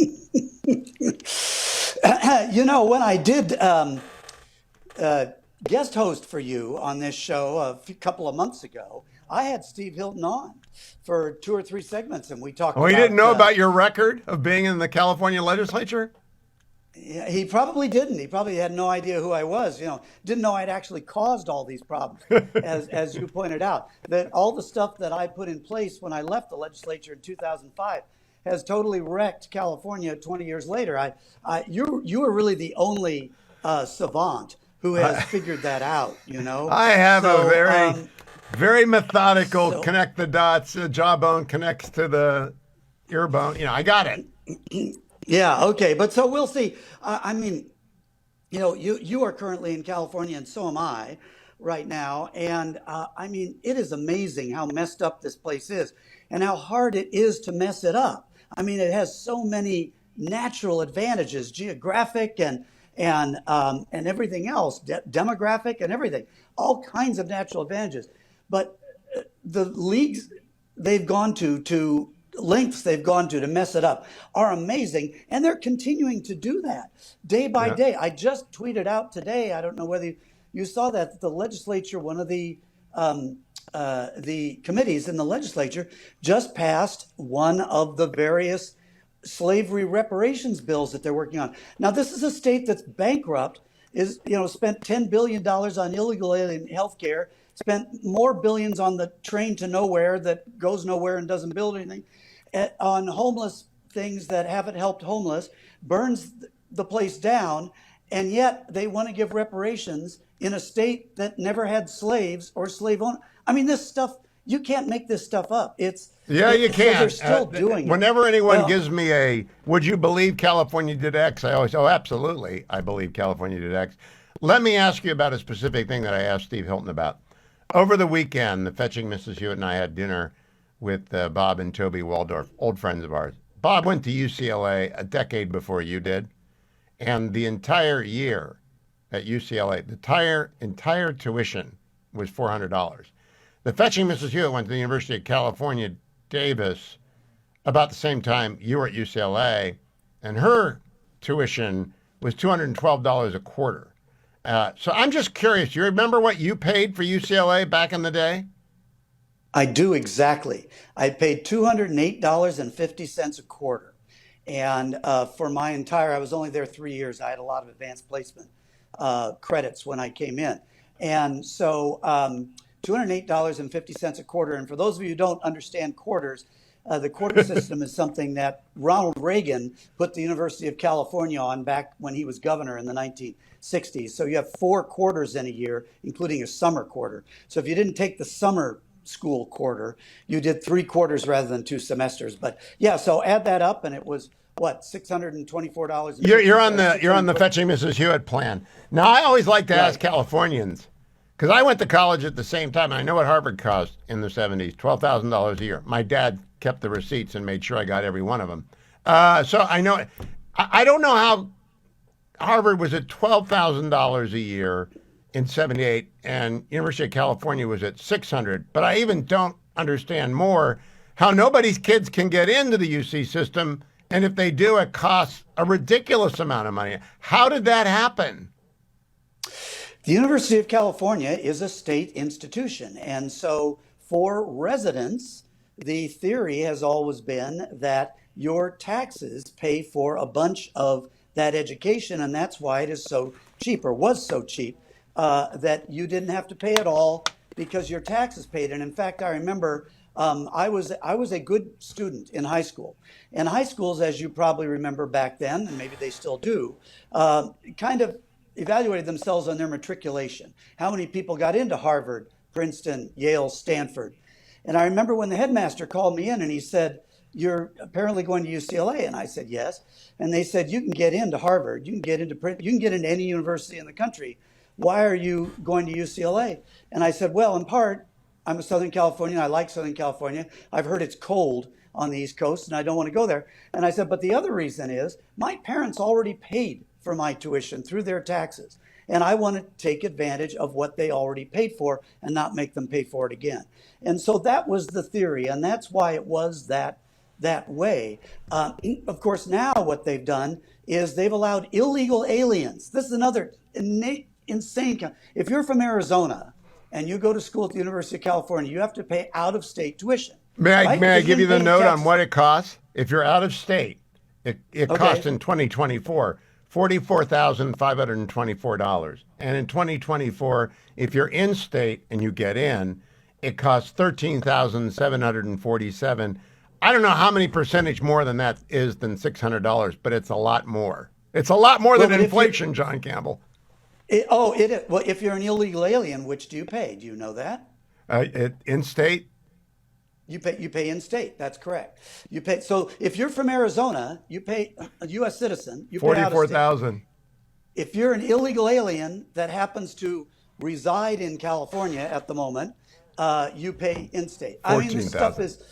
[SPEAKER 10] When I did guest host for you on this show a couple of months ago, I had Steve Hilton on for 2 or 3 segments, and we talked about...
[SPEAKER 1] he didn't know about your record of being in the California legislature?
[SPEAKER 10] Yeah, he probably didn't. He probably had no idea who I was. Didn't know I'd actually caused all these problems, as you pointed out. That all the stuff that I put in place when I left the legislature in 2005 has totally wrecked California 20 years later. You are really the only savant who has figured that out.
[SPEAKER 1] I have a very methodical connect the dots. The jawbone connects to the ear bone. I got it.
[SPEAKER 10] Yeah, okay. But so we'll see. You are currently in California, and so am I right now. And it is amazing how messed up this place is and how hard it is to mess it up. It has so many natural advantages, geographic and everything else, demographic and everything, all kinds of natural advantages. But the leagues they've gone to lengths they've gone to mess it up are amazing, and they're continuing to do that day by day. I just tweeted out today, I don't know whether you saw that the legislature, one of the committees in the legislature just passed one of the various slavery reparations bills that they're working on. Now, this is a state that's bankrupt, spent $10 billion on illegal alien health care, spent more billions on the train to nowhere that goes nowhere and doesn't build anything, on homeless things that haven't helped homeless, burns the place down, and yet they want to give reparations in a state that never had slaves or slave owners. This stuff, you can't make this stuff up. You can. So they're still doing it.
[SPEAKER 1] Whenever anyone gives me would you believe California did X? I always, absolutely, I believe California did X. Let me ask you about a specific thing that I asked Steve Hilton about. Over the weekend, the fetching Mrs. Hewitt and I had dinner with Bob and Toby Waldorf, old friends of ours. Bob went to UCLA a decade before you did, and the entire year at UCLA, the entire tuition was $400. The fetching Mrs. Hewitt went to the University of California, Davis, about the same time you were at UCLA, and her tuition was $212 a quarter. So I'm just curious, you remember what you paid for UCLA back in the day?
[SPEAKER 10] I do, exactly. I paid $208.50 a quarter. And for my I was only there 3 years. I had a lot of advanced placement credits when I came in. And so $208.50 a quarter. And for those of you who don't understand quarters, the quarter system is something that Ronald Reagan put the University of California on back when he was governor in the 1960s. So you have 4 quarters in a year, including a summer quarter. So if you didn't take the summer school quarter, you did 3 quarters rather than 2 semesters. But yeah, so add that up, and it was what, $624.
[SPEAKER 1] You're on the fetching Mrs. Hewitt plan. Now I always like to ask Californians, because I went to college at the same time. And I know what Harvard cost in the 70s, $12,000 a year. My dad kept the receipts and made sure I got every one of them. So I know. I don't know how Harvard was at $12,000 a year in 78, and University of California was at $600. But I even don't understand more how nobody's kids can get into the UC system, and if they do, it costs a ridiculous amount of money. How did that happen?
[SPEAKER 10] The University of California is a state institution, and so for residents, the theory has always been that your taxes pay for a bunch of that education, and that's why it is so cheap, or was so cheap, that you didn't have to pay it all because your taxes paid. And in fact, I remember I was a good student in high school. And high schools, as you probably remember back then, and maybe they still do, kind of evaluated themselves on their matriculation. How many people got into Harvard, Princeton, Yale, Stanford? And I remember when the headmaster called me in and he said, you're apparently going to UCLA. And I said, yes. And they said, you can get into Harvard. You can get into any university in the country. Why are you going to UCLA? And I said, well, in part, I'm a Southern Californian. I like Southern California. I've heard it's cold on the East Coast and I don't want to go there. And I said, but the other reason is my parents already paid for my tuition through their taxes. And I want to take advantage of what they already paid for and not make them pay for it again. And so that was the theory. And that's why it was that way. Of course, now what they've done is they've allowed illegal aliens. This is another insane. If you're from Arizona and you go to school at the University of California, you have to pay out-of-state tuition.
[SPEAKER 1] May I give you the note on what it costs? If you're out of state, it costs in 2024 $44,524. And in 2024, if you're in state and you get in, it costs $13,747. I don't know how many percentage more than that is than $600, but it's a lot more. It's a lot more than inflation, John Campbell.
[SPEAKER 10] Well, if you're an illegal alien, which do you pay? Do you know that?
[SPEAKER 1] In state?
[SPEAKER 10] You pay in state. That's correct. You pay. So if you're from Arizona, you pay a U.S. citizen. You pay
[SPEAKER 1] $44,000.
[SPEAKER 10] If you're an illegal alien that happens to reside in California at the moment, you pay in state. I mean, this stuff is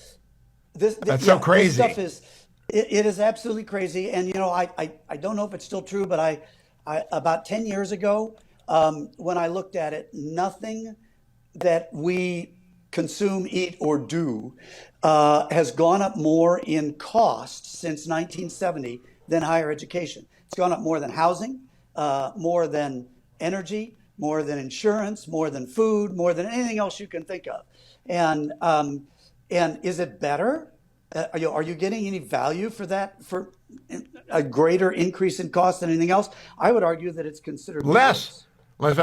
[SPEAKER 1] that's so crazy.
[SPEAKER 10] This stuff it is absolutely crazy. And I don't know if it's still true, but I about 10 years ago, when I looked at it, nothing that we consume, eat, or do has gone up more in cost since 1970 than higher education. It's gone up more than housing, more than energy, more than insurance, more than food, more than anything else you can think of. And is it better? Are you getting any value for that, for a greater increase in cost than anything else? I would argue that it's considered
[SPEAKER 1] less.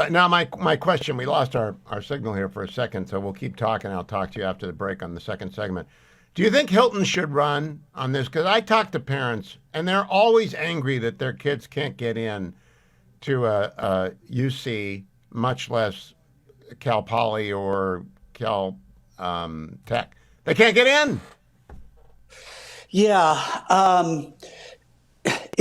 [SPEAKER 1] Now, my question, we lost our signal here for a second, so we'll keep talking. I'll talk to you after the break on the second segment. Do you think Hilton should run on this? Because I talk to parents, and they're always angry that their kids can't get in to a UC, much less Cal Poly or Cal Tech. They can't get in.
[SPEAKER 10] Yeah.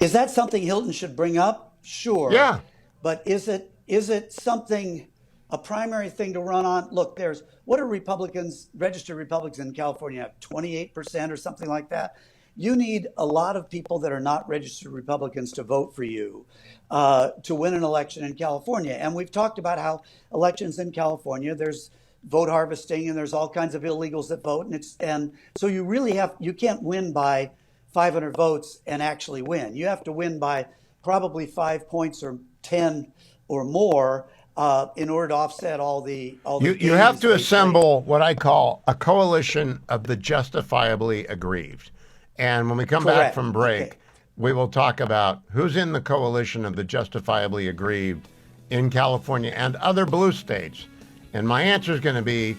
[SPEAKER 10] Is that something Hilton should bring up? Sure.
[SPEAKER 1] Yeah.
[SPEAKER 10] But is it something, a primary thing to run on? Look, what are registered Republicans in California have, 28% or something like that? You need a lot of people that are not registered Republicans to vote for you to win an election in California. And we've talked about how elections in California, there's vote harvesting and there's all kinds of illegals that vote. And so you can't win by 500 votes and actually win. You have to win by probably 5 points or 10 or more in order to offset all the.
[SPEAKER 1] You have to assemble what I call a coalition of the justifiably aggrieved. And when we come back from break, we will talk about who's in the coalition of the justifiably aggrieved in California and other blue states. And my answer is going to be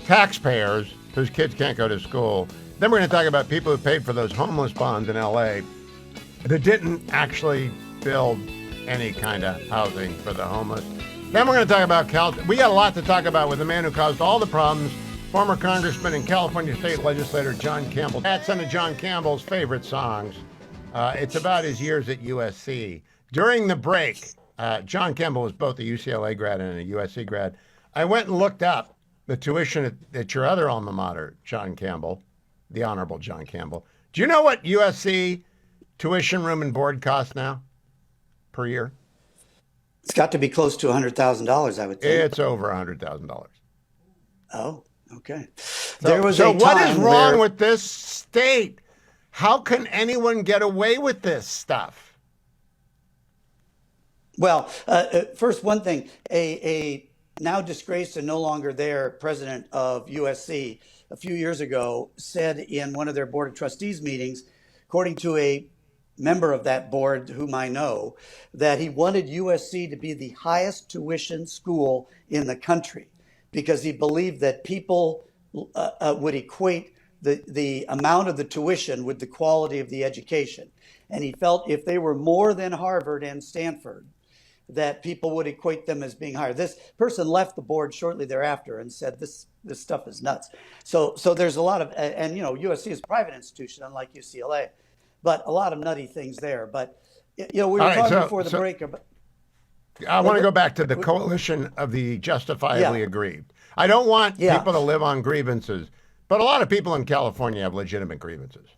[SPEAKER 1] taxpayers whose kids can't go to school. Then we're going to talk about people who paid for those homeless bonds in L.A. that didn't actually build any kind of housing for the homeless. Then we're going to talk about we got a lot to talk about with the man who caused all the problems, former Congressman and California State Legislator John Campbell. That's one of John Campbell's favorite songs. It's about his years at USC. During the break, John Campbell was both a UCLA grad and a USC grad. I went and looked up the tuition at your other alma mater, John Campbell, the Honorable John Campbell. Do you know what USC tuition, room, and board costs now per year?
[SPEAKER 10] It's got to be close to $100,000, I would think.
[SPEAKER 1] It's over $100,000.
[SPEAKER 10] Oh, okay.
[SPEAKER 1] So what is wrong with this state? How can anyone get away with this stuff?
[SPEAKER 10] Well, first, one thing, a now disgraced and no longer there president of USC a few years ago said in one of their board of trustees meetings, according to a member of that board whom I know, that he wanted USC to be the highest tuition school in the country because he believed that people would equate the amount of the tuition with the quality of the education. And he felt if they were more than Harvard and Stanford, that people would equate them as being higher. This person left the board shortly thereafter and said this stuff is nuts. So there's a lot of, and USC is a private institution, unlike UCLA, but a lot of nutty things there. But we were talking before the break about.
[SPEAKER 1] I want to go back to the coalition of the justifiably aggrieved. I don't want people to live on grievances, but a lot of people in California have legitimate grievances.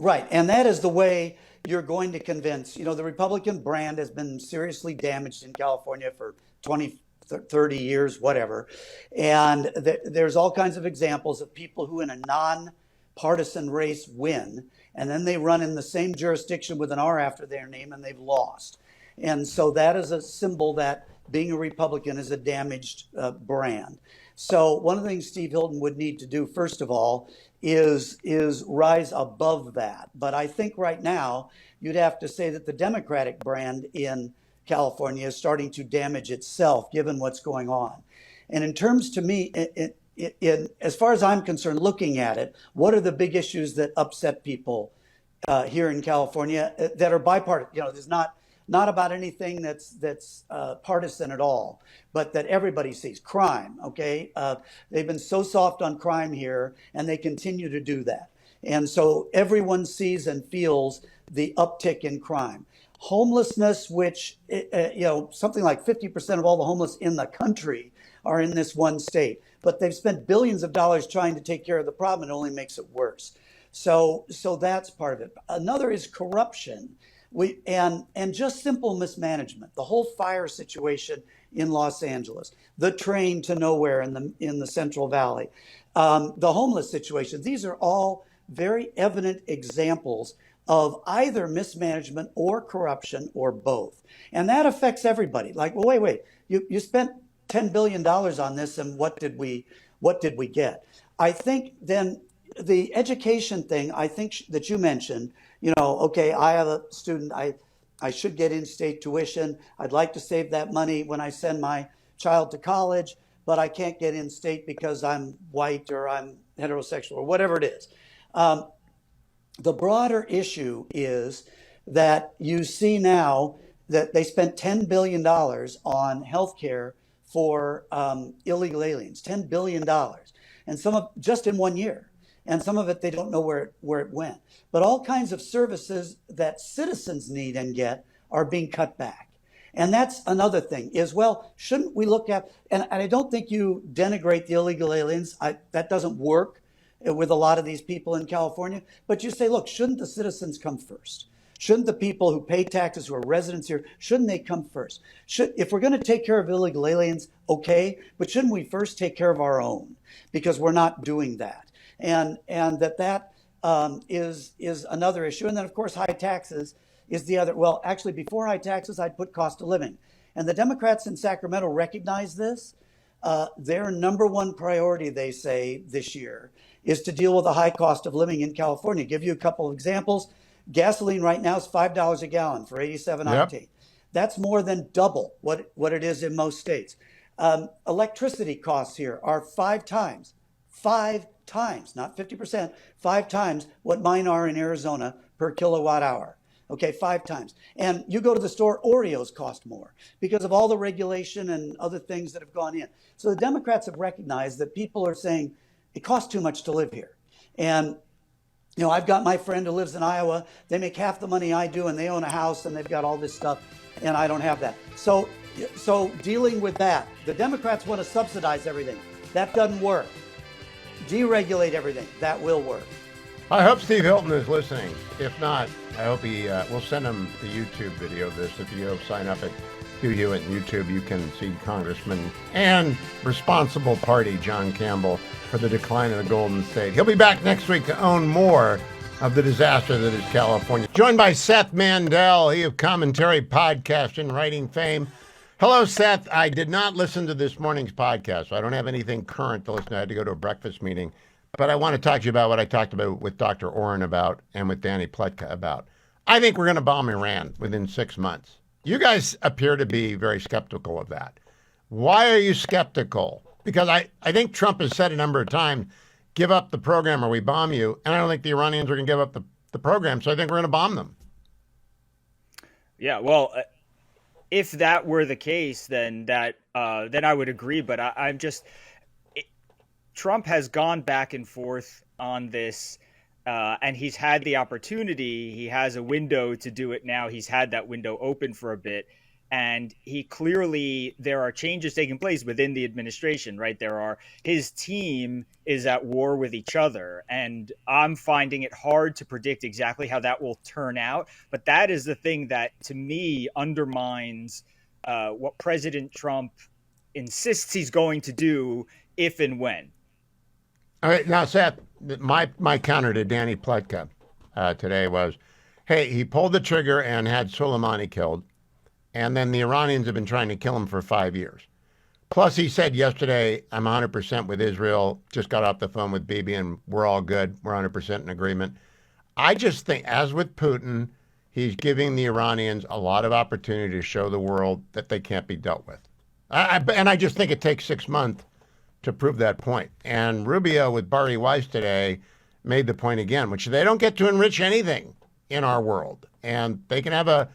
[SPEAKER 10] Right, and that is the way you're going to convince. The Republican brand has been seriously damaged in California for 20, 30 years, whatever. And there's all kinds of examples of people who in a non-partisan race win, and then they run in the same jurisdiction with an R after their name and they've lost. And so that is a symbol that being a Republican is a damaged brand. So one of the things Steve Hilton would need to do, first of all, is rise above that. But I think right now you'd have to say that the Democratic brand in California is starting to damage itself, given what's going on. And in terms, to me, as far as I'm concerned, looking at it, what are the big issues that upset people here in California that are bipartisan? There's not about anything that's partisan at all, but that everybody sees. Crime, okay? They've been so soft on crime here, and they continue to do that. And so everyone sees and feels the uptick in crime. Homelessness, which, something like 50% of all the homeless in the country are in this one state, but they've spent billions of dollars trying to take care of the problem, and it only makes it worse. So that's part of it. Another is corruption. And just simple mismanagement. The whole fire situation in Los Angeles, the train to nowhere in the Central Valley, the homeless situation. These are all very evident examples of either mismanagement or corruption or both. And that affects everybody. Like, well, wait, you spent $10 billion on this, and what did we get? I think then the education thing, I think that you mentioned, okay, I have a student, I should get in-state tuition. I'd like to save that money when I send my child to college, but I can't get in-state because I'm white or I'm heterosexual or whatever it is. The broader issue is that you see now that they spent $10 billion on healthcare for illegal aliens, $10 billion, and some of just in 1 year. And some of it, they don't know where it went. But all kinds of services that citizens need and get are being cut back. And that's another thing is, well, shouldn't we look at, and I don't think you denigrate the illegal aliens. That doesn't work with a lot of these people in California. But you say, look, shouldn't the citizens come first? Shouldn't the people who pay taxes, who are residents here, shouldn't they come first? If we're going to take care of illegal aliens, okay, but shouldn't we first take care of our own? Because we're not doing that. And that is another issue. And then, of course, high taxes is the other. Well, actually, before high taxes, I'd put cost of living. And the Democrats in Sacramento recognize this. Their number one priority, they say, this year is to deal with the high cost of living in California. Give you a couple of examples. Gasoline right now is $5 a gallon for 87 octane. That's more than double what it is in most states. Electricity costs here are 5 times, not 50%, 5 times what mine are in Arizona per kilowatt hour. Okay, 5 times. And you go to the store, Oreos cost more because of all the regulation and other things that have gone in. So the Democrats have recognized that people are saying it costs too much to live here. And I've got my friend who lives in Iowa. They make half the money I do, and they own a house, and they've got all this stuff, and I don't have that. So dealing with that, the Democrats want to subsidize everything. That doesn't work. Deregulate everything. That will work.
[SPEAKER 1] I hope Steve Hilton is listening. If not, I hope we'll send him the YouTube video of this. If you sign up at Hugh Hewitt YouTube, you can see Congressman and responsible party John Campbell for the decline of the Golden State. He'll be back next week to own more of the disaster that is California. Joined by Seth Mandel, he of Commentary Podcast and Writing fame. Hello, Seth. I did not listen to this morning's podcast, so I don't have anything current to listen to. I had to go to a breakfast meeting. But I want to talk to you about what I talked about with Dr. Oren about and with Danny Pletka about. I think we're going to bomb Iran within 6 months. You guys appear to be very skeptical of that. Why are you skeptical? Because I think Trump has said a number of times, give up the program or we bomb you. And I don't think the Iranians are going to give up the program, so I think we're going to bomb them.
[SPEAKER 11] Yeah, well, if that were the case, then then I would agree. But I'm just Trump has gone back and forth on this, and he's had the opportunity. He has a window to do it now. He's had that window open for a bit. And there are changes taking place within the administration, right? His team is at war with each other. And I'm finding it hard to predict exactly how that will turn out. But that is the thing that, to me, undermines what President Trump insists he's going to do if and when.
[SPEAKER 1] All right, now, Seth, my counter to Danny Pletka today was, hey, he pulled the trigger and had Soleimani killed. And then the Iranians have been trying to kill him for 5 years. Plus, he said yesterday, I'm 100% with Israel, just got off the phone with Bibi, and we're all good. We're 100% in agreement. I just think, as with Putin, he's giving the Iranians a lot of opportunity to show the world that they can't be dealt with. And I just think it takes 6 months to prove that point. And Rubio with Bari Weiss today made the point again, which they don't get to enrich anything in our world. And they can have a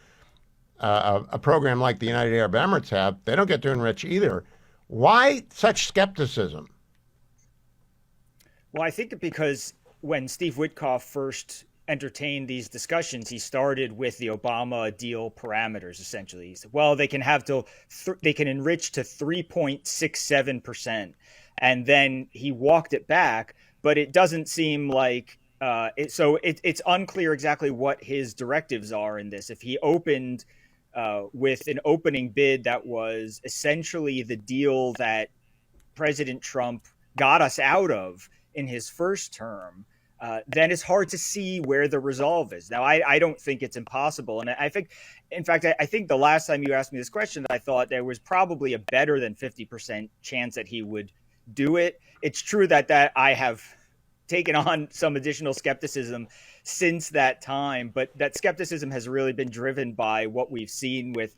[SPEAKER 1] program like the United Arab Emirates have. They don't get to enrich either. Why such skepticism?
[SPEAKER 11] Well, I think because when Steve Witkoff first entertained these discussions, he started with the Obama deal parameters, essentially. He said, well, they can enrich to 3.67%. And then he walked it back, but it doesn't seem like it's unclear exactly what his directives are in this. If he opened with an opening bid that was essentially the deal that President Trump got us out of in his first term, then it's hard to see where the resolve is. Now, I don't think it's impossible. And I think, in fact, I think the last time you asked me this question, I thought there was probably a better than 50% chance that he would do it. It's true that I have taken on some additional skepticism since that time, but that skepticism has really been driven by what we've seen with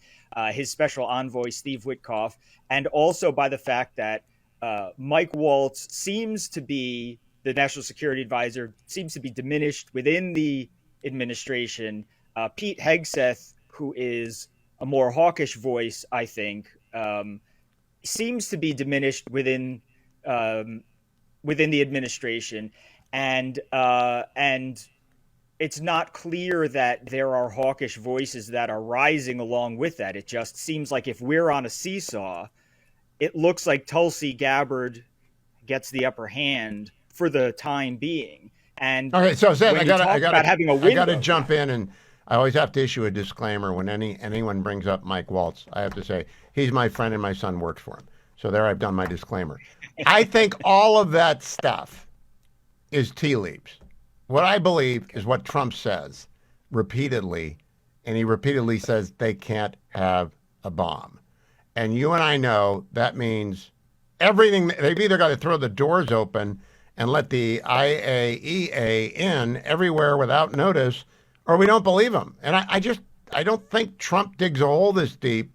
[SPEAKER 11] his special envoy, Steve Witkoff, and also by the fact that Mike Waltz seems to be, the national security advisor, seems to be diminished within the administration. Pete Hegseth, who is a more hawkish voice, I think, seems to be diminished within the administration. And it's not clear that there are hawkish voices that are rising along with that. It just seems like if we're on a seesaw, it looks like Tulsi Gabbard gets the upper hand for the time being. And
[SPEAKER 1] all right, so Seth, I got
[SPEAKER 11] to
[SPEAKER 1] jump in, and I always have to issue a disclaimer when anyone brings up Mike Waltz. I have to say he's my friend and my son works for him. So there, I've done my disclaimer. I think all of that stuff is tea leaves. What I believe is what Trump says repeatedly, and he repeatedly says they can't have a bomb. And you and I know that means everything. They've either got to throw the doors open and let the IAEA in everywhere without notice, or we don't believe them. And I don't think Trump digs a hole this deep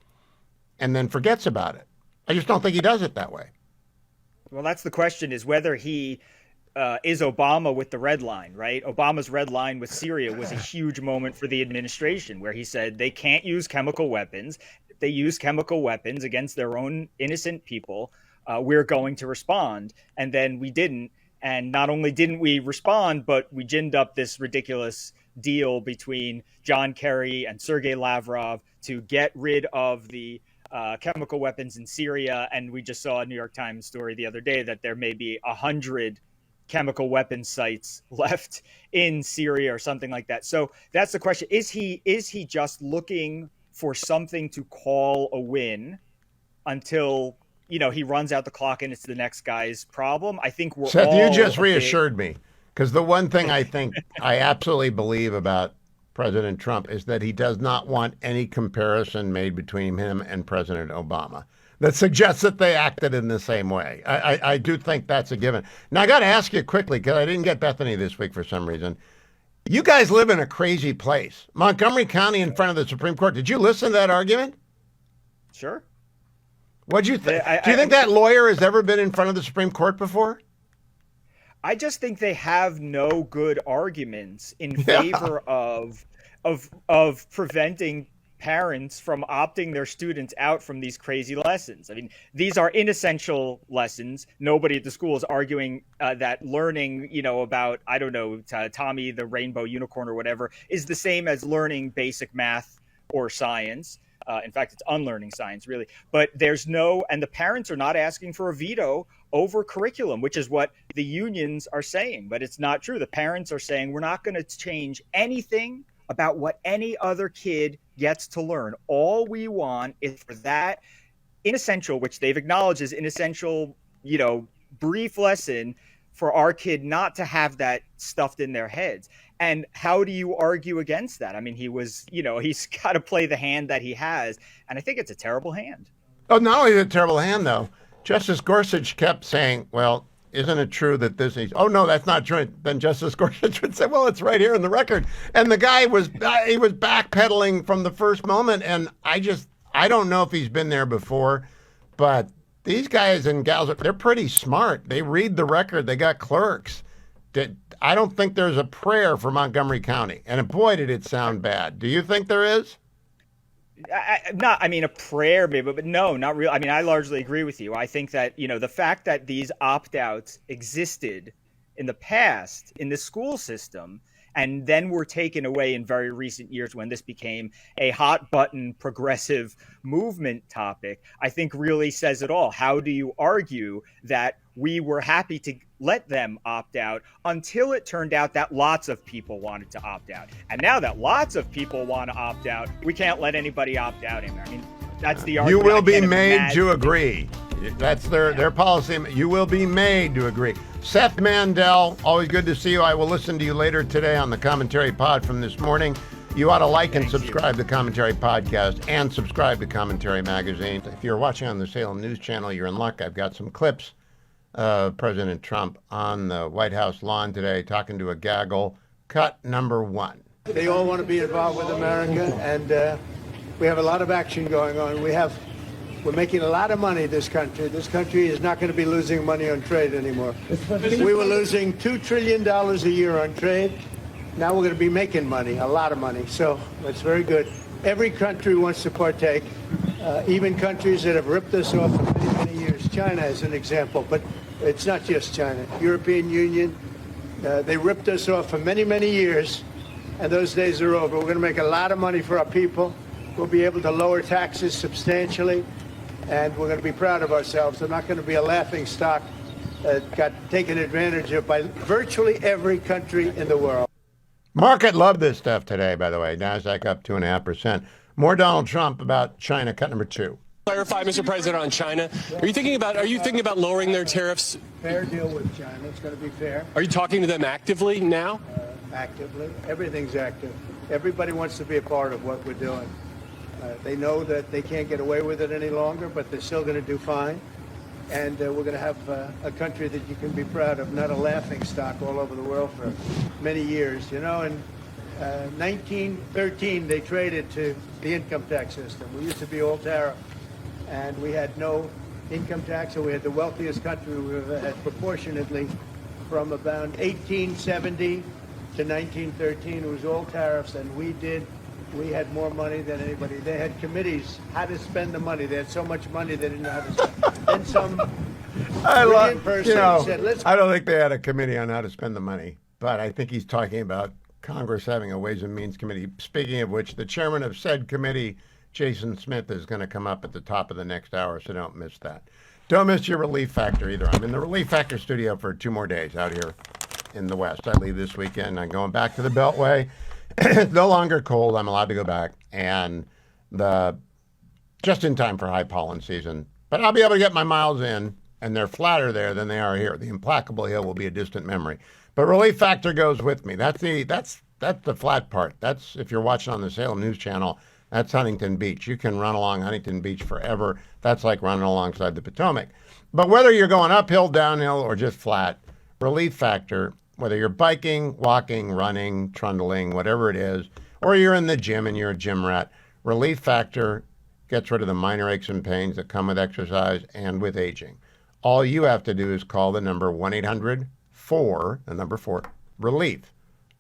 [SPEAKER 1] and then forgets about it. I just don't think he does it that way.
[SPEAKER 11] Well, that's the question, is whether he is Obama with the red line, right? Obama's red line with Syria was a huge moment for the administration, where he said they can't use chemical weapons. If they use chemical weapons against their own innocent people, we're going to respond. And then we didn't. And not only didn't we respond, but we ginned up this ridiculous deal between John Kerry and Sergei Lavrov to get rid of the chemical weapons in Syria. And we just saw a New York Times story the other day that there may be 100 chemical weapons sites left in Syria or something like that. So that's the question. Is he just looking for something to call a win until, he runs out the clock and it's the next guy's problem? I think we're
[SPEAKER 1] Seth,
[SPEAKER 11] all
[SPEAKER 1] you just reassured me, because the one thing I think I absolutely believe about President Trump is that he does not want any comparison made between him and President Obama that suggests that they acted in the same way. I do think that's a given. Now, I got to ask you quickly, because I didn't get Bethany this week for some reason. You guys live in a crazy place. Montgomery County in front of the Supreme Court. Did you listen to that argument?
[SPEAKER 11] Sure.
[SPEAKER 1] What'd you think? Do you think that lawyer has ever been in front of the Supreme Court before?
[SPEAKER 11] I just think they have no good arguments in favor of preventing parents from opting their students out from these crazy lessons. I mean, these are inessential lessons. Nobody at the school is arguing that learning, about, I don't know, Tommy the Rainbow Unicorn or whatever is the same as learning basic math or science. In fact, it's unlearning science, really. But and the parents are not asking for a veto over curriculum, which is what the unions are saying. But it's not true. The parents are saying, we're not going to change anything about what any other kid gets to learn. All we want is for that inessential, which they've acknowledged is inessential, brief lesson, for our kid not to have that stuffed in their heads. And how do you argue against that? I mean, he's got to play the hand that he has. And I think it's a terrible hand.
[SPEAKER 1] Oh, not only is it a terrible hand, though, Justice Gorsuch kept saying, well, isn't it true that this is, oh, no, that's not true. Then Justice Gorsuch would say, well, it's right here in the record. And the guy was backpedaling from the first moment. And I don't know if he's been there before, but these guys and gals, they're pretty smart. They read the record. They got clerks. I don't think there's a prayer for Montgomery County. And boy, did it sound bad. Do you think there is?
[SPEAKER 11] A prayer maybe, but no, not real. I mean, I largely agree with you. I think that, the fact that these opt-outs existed in the past in the school system and then were taken away in very recent years when this became a hot button progressive movement topic, I think really says it all. How do you argue that we were happy to let them opt out until it turned out that lots of people wanted to opt out? And now that lots of people want to opt out, we can't let anybody opt out anymore. I mean, that's the argument.
[SPEAKER 1] You will be made to agree. That's their policy. You will be made to agree. Seth Mandel, always good to see you. I will listen to you later today on the Commentary Pod from this morning. You ought to like and subscribe to Commentary Podcast and subscribe to Commentary Magazine. If you're watching on the Salem News Channel, you're in luck. I've got some clips of President Trump on the White House lawn today talking to a gaggle. Cut number 1.
[SPEAKER 12] They all want to be involved with America, and we have a lot of action going on. We're making a lot of money, this country. This country is not going to be losing money on trade anymore. We were losing $2 trillion a year on trade. Now we're going to be making money, a lot of money. So that's very good. Every country wants to partake, even countries that have ripped us off for many, many years. China is an example, but it's not just China. European Union, they ripped us off for many, many years, and those days are over. We're going to make a lot of money for our people. We'll be able to lower taxes substantially, and we're going to be proud of ourselves. We're not going to be a laughing stock that got taken advantage of by virtually every country in the world.
[SPEAKER 1] Market loved this stuff today, by the way. NASDAQ up 2.5%. More Donald Trump about China. Cut number 2.
[SPEAKER 13] Clarify, Mr. President, on China. Are you thinking about lowering their tariffs?
[SPEAKER 12] Fair deal with China. It's going to be fair.
[SPEAKER 13] Are you talking to them actively now?
[SPEAKER 12] Actively. Everything's active. Everybody wants to be a part of what we're doing. They know that they can't get away with it any longer, but they're still going to do fine. And we're going to have a country that you can be proud of, not a laughing stock all over the world for many years. In 1913, they traded to the income tax system. We used to be all tariff, and we had no income tax, and we had the wealthiest country we've ever had proportionately from about 1870 to 1913. It was all tariffs, and we had more money than anybody. They had committees how to spend the money. They had so much money they didn't know how to spend. And some brilliant person said,
[SPEAKER 1] I don't think they had a committee on how to spend the money, but I think he's talking about Congress having a Ways and Means Committee. Speaking of which, the chairman of said committee, Jason Smith, is going to come up at the top of the next hour, so don't miss that. Don't miss your Relief Factor either. I'm in the Relief Factor studio for 2 more days out here in the West. I leave this weekend. I'm going back to the Beltway. It's no longer cold. I'm allowed to go back, and just in time for high pollen season. But I'll be able to get my miles in, and they're flatter there than they are here. The implacable hill will be a distant memory. But Relief Factor goes with me. That's the flat part. That's, if you're watching on the Salem News Channel, that's Huntington Beach. You can run along Huntington Beach forever. That's like running alongside the Potomac. But whether you're going uphill, downhill, or just flat, Relief Factor, whether you're biking, walking, running, trundling, whatever it is, or you're in the gym and you're a gym rat, Relief Factor gets rid of the minor aches and pains that come with exercise and with aging. All you have to do is call the number 1-800-4, the number 4, RELIEF.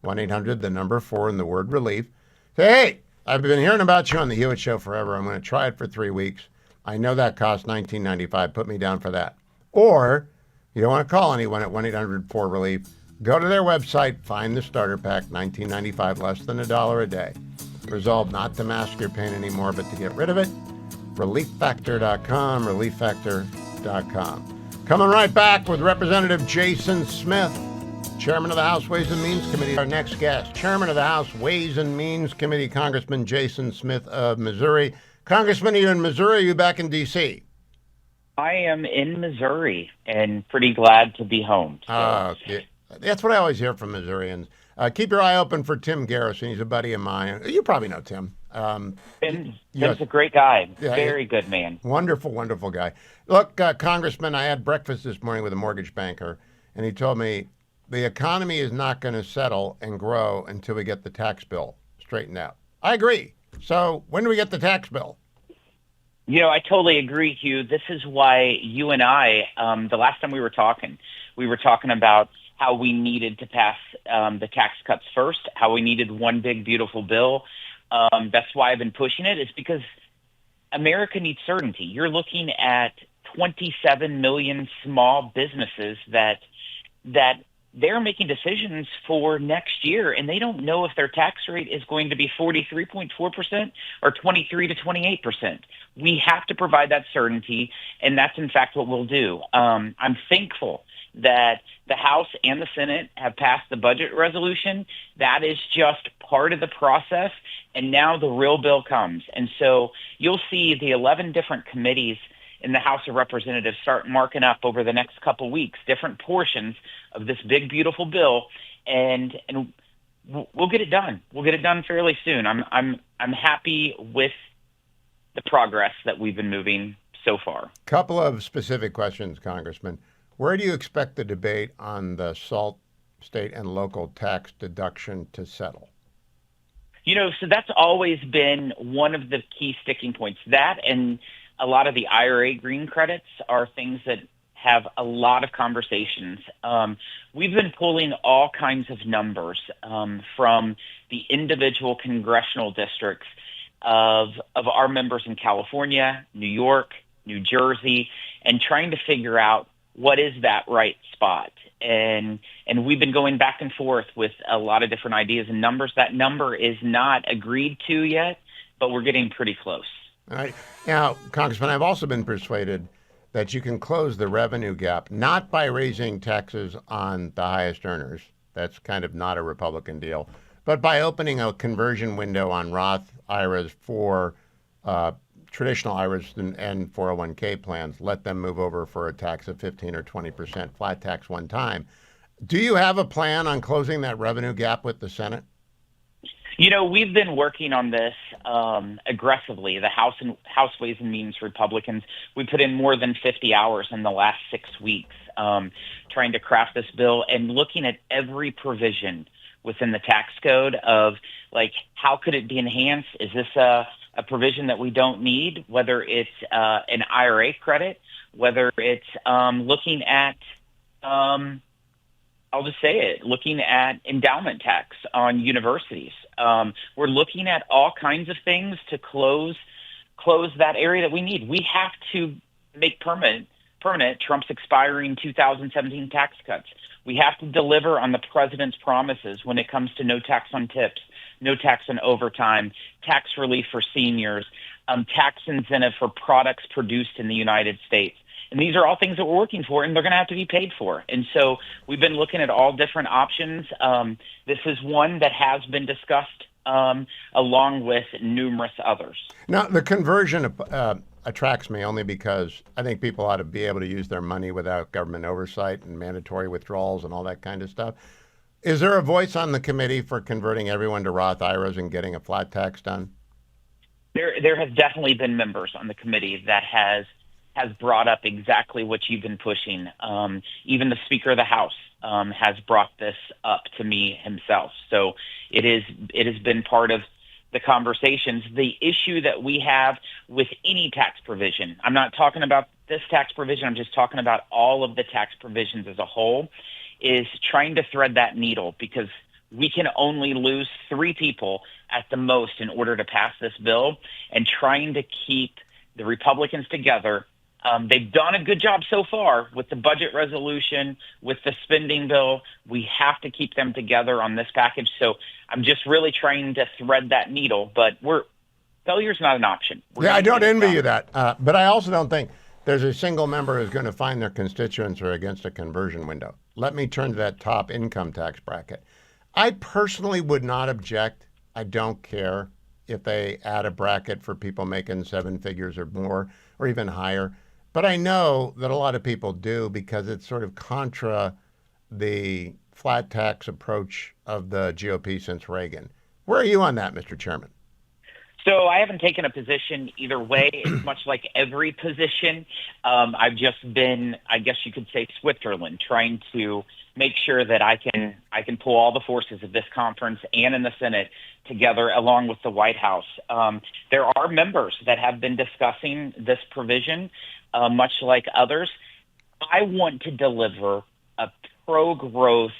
[SPEAKER 1] 1-800, the number 4, and the word RELIEF. Say, hey, I've been hearing about you on the Hewitt Show forever. I'm going to try it for 3 weeks. I know that costs $19.95. Put me down for that. Or you don't want to call anyone at 1-800-4RELIEF. Go to their website, find the starter pack, $19.95, less than $1 a day. Resolve not to mask your pain anymore, but to get rid of it. ReliefFactor.com, ReliefFactor.com. Coming right back with Representative Jason Smith, Chairman of the House Ways and Means Committee. Our next guest, Chairman of the House Ways and Means Committee, Congressman Jason Smith of Missouri. Congressman, are you in Missouri or are you back in D.C.?
[SPEAKER 14] I am in Missouri and pretty glad to be home. So.
[SPEAKER 1] That's what I always hear from Missourians. Keep your eye open for Tim Garrison. He's a buddy of mine. You probably know Tim.
[SPEAKER 14] Tim's a great guy. Very good man.
[SPEAKER 1] Wonderful, wonderful guy. Look, Congressman, I had breakfast this morning with a mortgage banker, and he told me the economy is not going to settle and grow until we get the tax bill straightened out. I agree. So when do we get the tax bill?
[SPEAKER 14] You know, I totally agree, Hugh. This is why you and I, the last time we were talking about how we needed to pass the tax cuts first, how we needed one big, beautiful bill. That's why I've been pushing it, is because America needs certainty. You're looking at 27 million small businesses that they're making decisions for next year, and they don't know if their tax rate is going to be 43.4% or 23 to 28%. We have to provide that certainty, and that's in fact what we'll do. I'm thankful that the House and the Senate have passed the budget resolution. That is just part of the process, and now the real bill comes. And so you'll see the 11 different committees in the House of Representatives start marking up over the next couple weeks, different portions of this big, beautiful bill, and we'll get it done. We'll get it done fairly soon. I'm happy with the progress that we've been moving so far.
[SPEAKER 1] Couple of specific questions, Congressman. Where do you expect the debate on the SALT state and local tax deduction to settle?
[SPEAKER 14] You know, so that's always been one of the key sticking points. That and a lot of the IRA green credits are things that have a lot of conversations. We've been pulling all kinds of numbers from the individual congressional districts of our members in California, New York, New Jersey, and trying to figure out what is that right spot. And we've been going back and forth with a lot of different ideas and numbers. That number is not agreed to yet, but we're getting pretty close.
[SPEAKER 1] All right. Now, Congressman, I've also been persuaded that you can close the revenue gap, not by raising taxes on the highest earners. That's kind of not a Republican deal, but by opening a conversion window on Roth IRAs for traditional IRAs and 401k plans. Let them move over for a tax of 15 or 20% flat tax one time. Do you have a plan on closing that revenue gap with the Senate?
[SPEAKER 14] You know, we've been working on this aggressively. The House Ways and Means Republicans, we put in more than 50 hours in the last 6 weeks trying to craft this bill and looking at every provision within the tax code of, like, how could it be enhanced? Is this a provision that we don't need, whether it's an IRA credit, whether it's looking at I'll just say it, looking at endowment tax on universities. We're looking at all kinds of things to close that area that we need. We have to make permanent Trump's expiring 2017 tax cuts. We have to deliver on the president's promises when it comes to no tax on tips, no tax on overtime, tax relief for seniors, tax incentive for products produced in the United States. And these are all things that we're working for, and they're going to have to be paid for. And so we've been looking at all different options. This is one that has been discussed along with numerous others.
[SPEAKER 1] Now, the conversion attracts me only because I think people ought to be able to use their money without government oversight and mandatory withdrawals and all that kind of stuff. Is there a voice on the committee for converting everyone to Roth IRAs and getting a flat tax done?
[SPEAKER 14] There has definitely been members on the committee that has brought up exactly what you've been pushing. Even the Speaker of the House has brought this up to me himself. So it has been part of the conversations. The issue that we have with any tax provision, I'm not talking about this tax provision, I'm just talking about all of the tax provisions as a whole, is trying to thread that needle, because We can only lose 3 people at the most in order to pass this bill, and trying to keep the Republicans together. They've done a good job so far with the budget resolution, with the spending bill. We have to keep them together on this package. So I'm just really trying to thread that needle, but failure's not an option.
[SPEAKER 1] I don't envy you that. But I also don't think there's a single member who's going to find their constituents are against a conversion window. Let me turn to that top income tax bracket. I personally would not object. I don't care if they add a bracket for people making 7 figures or more or even higher. But I know that a lot of people do because it's sort of contra the flat tax approach of the GOP since Reagan. Where are you on that, Mr. Chairman?
[SPEAKER 14] So I haven't taken a position either way. It's much like every position. I've just been, I guess you could say, Switzerland, trying to make sure that I can pull all the forces of this conference and in the Senate together along with the White House. There are members that have been discussing this provision, much like others. I want to deliver a pro-growth,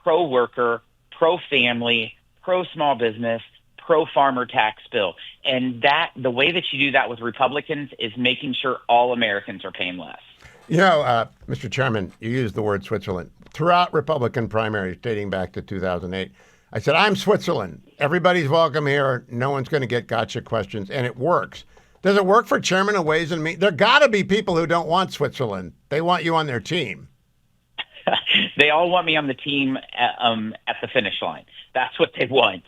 [SPEAKER 14] pro-worker, pro-family, pro-small business, pro-farmer tax bill. And the way that you do that with Republicans is making sure all Americans are paying less.
[SPEAKER 1] You know, Mr. Chairman, you used the word Switzerland. Throughout Republican primaries dating back to 2008, I said, I'm Switzerland. Everybody's welcome here. No one's going to get gotcha questions. And it works. Does it work for Chairman of Ways and Means? There got to be people who don't want Switzerland. They want you on their team.
[SPEAKER 14] They all want me on the team at the finish line. That's what they want.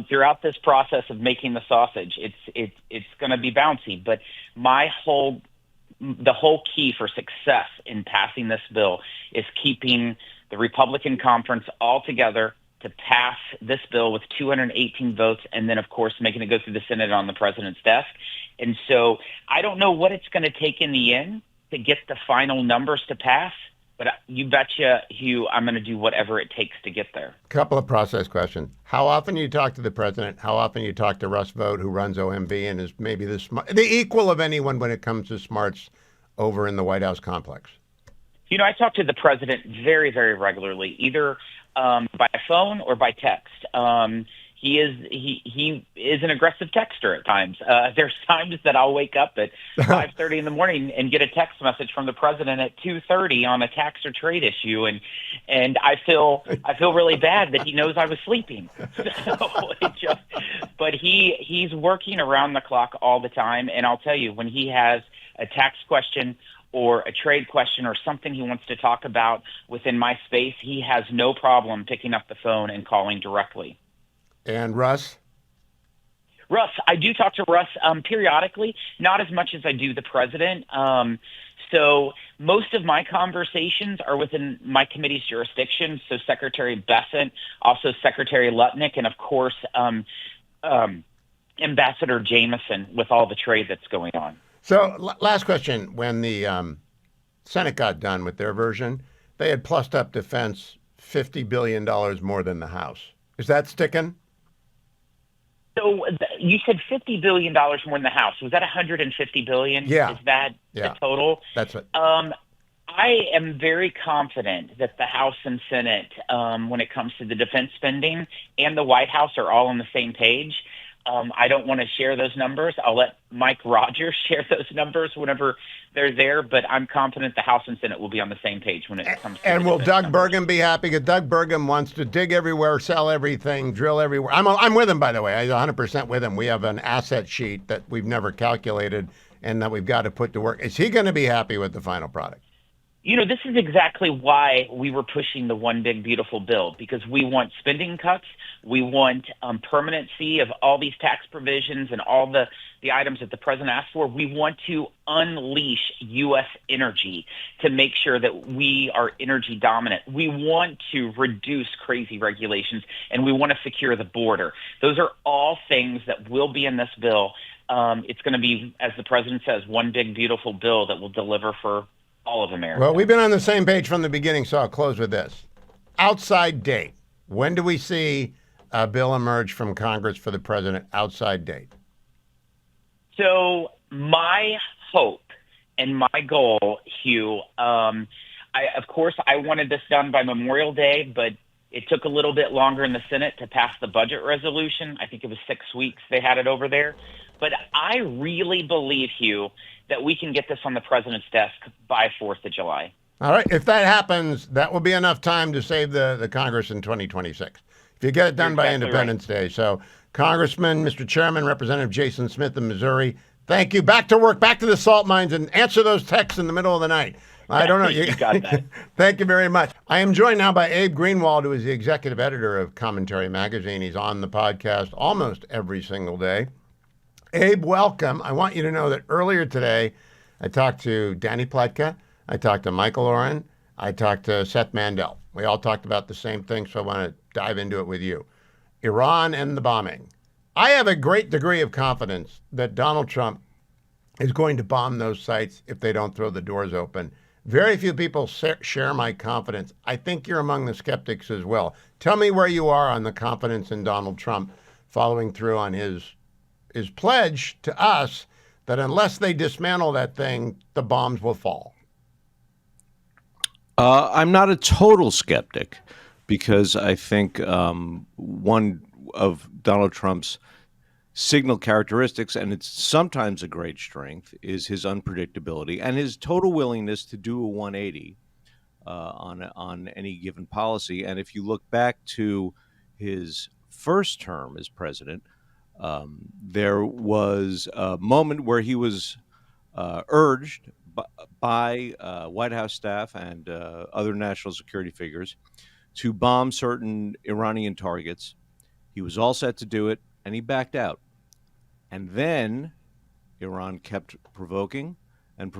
[SPEAKER 14] Throughout this process of making the sausage, it's going to be bouncy. But the whole key for success in passing this bill is keeping the Republican conference all together to pass this bill with 218 votes, and then, of course, making it go through the Senate on the president's desk. And so I don't know what it's going to take in the end to get the final numbers to pass, but you betcha, Hugh, I'm going to do whatever it takes to get there.
[SPEAKER 1] Couple of process questions. How often you talk to the president? How often you talk to Russ Vought, who runs OMB and is maybe the equal of anyone when it comes to smarts over in the White House complex?
[SPEAKER 14] You know, I talk to the president very, very regularly, either by phone or by text. He is an aggressive texter at times. There's times that I'll wake up at 5:30 in the morning and get a text message from the president at 2:30 on a tax or trade issue, and I feel really bad that he knows I was sleeping. But he's working around the clock all the time, and I'll tell you, when he has a tax question or a trade question or something he wants to talk about within my space, he has no problem picking up the phone and calling directly.
[SPEAKER 1] And Russ?
[SPEAKER 14] I do talk to Russ periodically, not as much as I do the president. So most of my conversations are within my committee's jurisdiction. So Secretary Bessent, also Secretary Lutnick, and of course Ambassador Jameson with all the trade that's going on.
[SPEAKER 1] So last question. When the Senate got done with their version, they had plussed up defense $50 billion more than the House. Is that sticking?
[SPEAKER 14] So you said $50 billion more than the House. Was that $150 billion?
[SPEAKER 1] Yeah.
[SPEAKER 14] Is that the total?
[SPEAKER 1] That's it.
[SPEAKER 14] I am very confident that the House and Senate, when it comes to the defense spending, and the White House are all on the same page. I don't want to share those numbers. I'll let Mike Rogers share those numbers whenever they're there, but I'm confident the House and Senate will be on the same page when it comes to
[SPEAKER 1] And will Doug Burgum be happy? Because Doug Burgum wants to dig everywhere, sell everything, drill everywhere. I'm with him, by the way. I'm 100% with him. We have an asset sheet that we've never calculated and that we've got to put to work. Is he going to be happy with the final product?
[SPEAKER 14] You know, this is exactly why we were pushing the One Big Beautiful Bill, because we want spending cuts. We want permanency of all these tax provisions and all the items that the president asked for. We want to unleash U.S. energy to make sure that we are energy dominant. We want to reduce crazy regulations, and we want to secure the border. Those are all things that will be in this bill. It's going to be, as the president says, one big, beautiful bill that will deliver for all of America.
[SPEAKER 1] Well, we've been on the same page from the beginning, so I'll close with this. Outside date. When do we see a bill emerge from Congress for the president? Outside date.
[SPEAKER 14] So my hope and my goal, Hugh, of course, I wanted this done by Memorial Day, but It took a little bit longer in the Senate to pass the budget resolution. I think it was 6 weeks they had it over there. But I really believe, Hugh, that we can get this on the president's desk by 4th of July.
[SPEAKER 1] All right. If that happens, that will be enough time to save the Congress in 2026. If you get it done by Independence Day. So, Congressman, Mr. Chairman, Representative Jason Smith of Missouri, thank you. Back to work, back to the salt mines, and answer those texts in the middle of the night. I don't know.
[SPEAKER 14] You got that.
[SPEAKER 1] Thank you very much. I am joined now by Abe Greenwald, who is the executive editor of Commentary Magazine. He's on the podcast almost every single day. Abe, welcome. I want you to know that earlier today, I talked to Danny Pletka, I talked to Michael Oren, I talked to Seth Mandel. We all talked about the same thing, so I want to dive into it with you. Iran and the bombing. I have a great degree of confidence that Donald Trump is going to bomb those sites if they don't throw the doors open. Very few people share my confidence. I think you're among the skeptics as well. Tell me where you are on the confidence in Donald Trump following through on his pledge to us that unless they dismantle that thing, the bombs will fall.
[SPEAKER 15] I'm not a total skeptic because I think one of Donald Trump's signal characteristics, and it's sometimes a great strength, is his unpredictability and his total willingness to do a 180 on any given policy. And if you look back to his first term as president, there was a moment where he was urged by White House staff and other national security figures to bomb certain Iranian targets. He was all set to do it, and he backed out. And then Iran kept provoking, and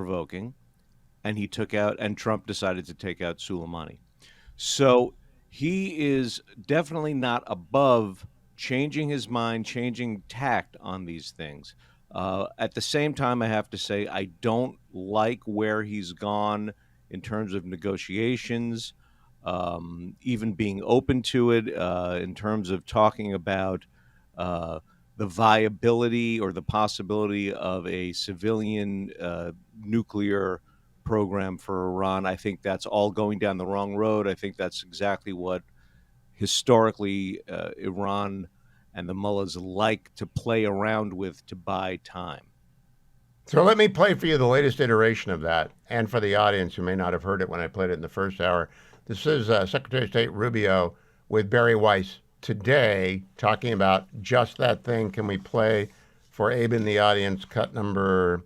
[SPEAKER 15] he took out, and Trump decided to take out Soleimani. So he is definitely not above changing his mind, changing tact on these things. At the same time, I have to say, I don't like where he's gone in terms of negotiations, even being open to it, in terms of talking about the viability or the possibility of a civilian nuclear program for Iran. I think that's all going down the wrong road. I think that's exactly what historically Iran and the mullahs like to play around with to buy time.
[SPEAKER 1] So let me play for you the latest iteration of that, and for the audience who may not have heard it when I played it in the first hour. This is Secretary of State Rubio with Barry Weiss today talking about just that thing. Can we play for Abe in the audience cut number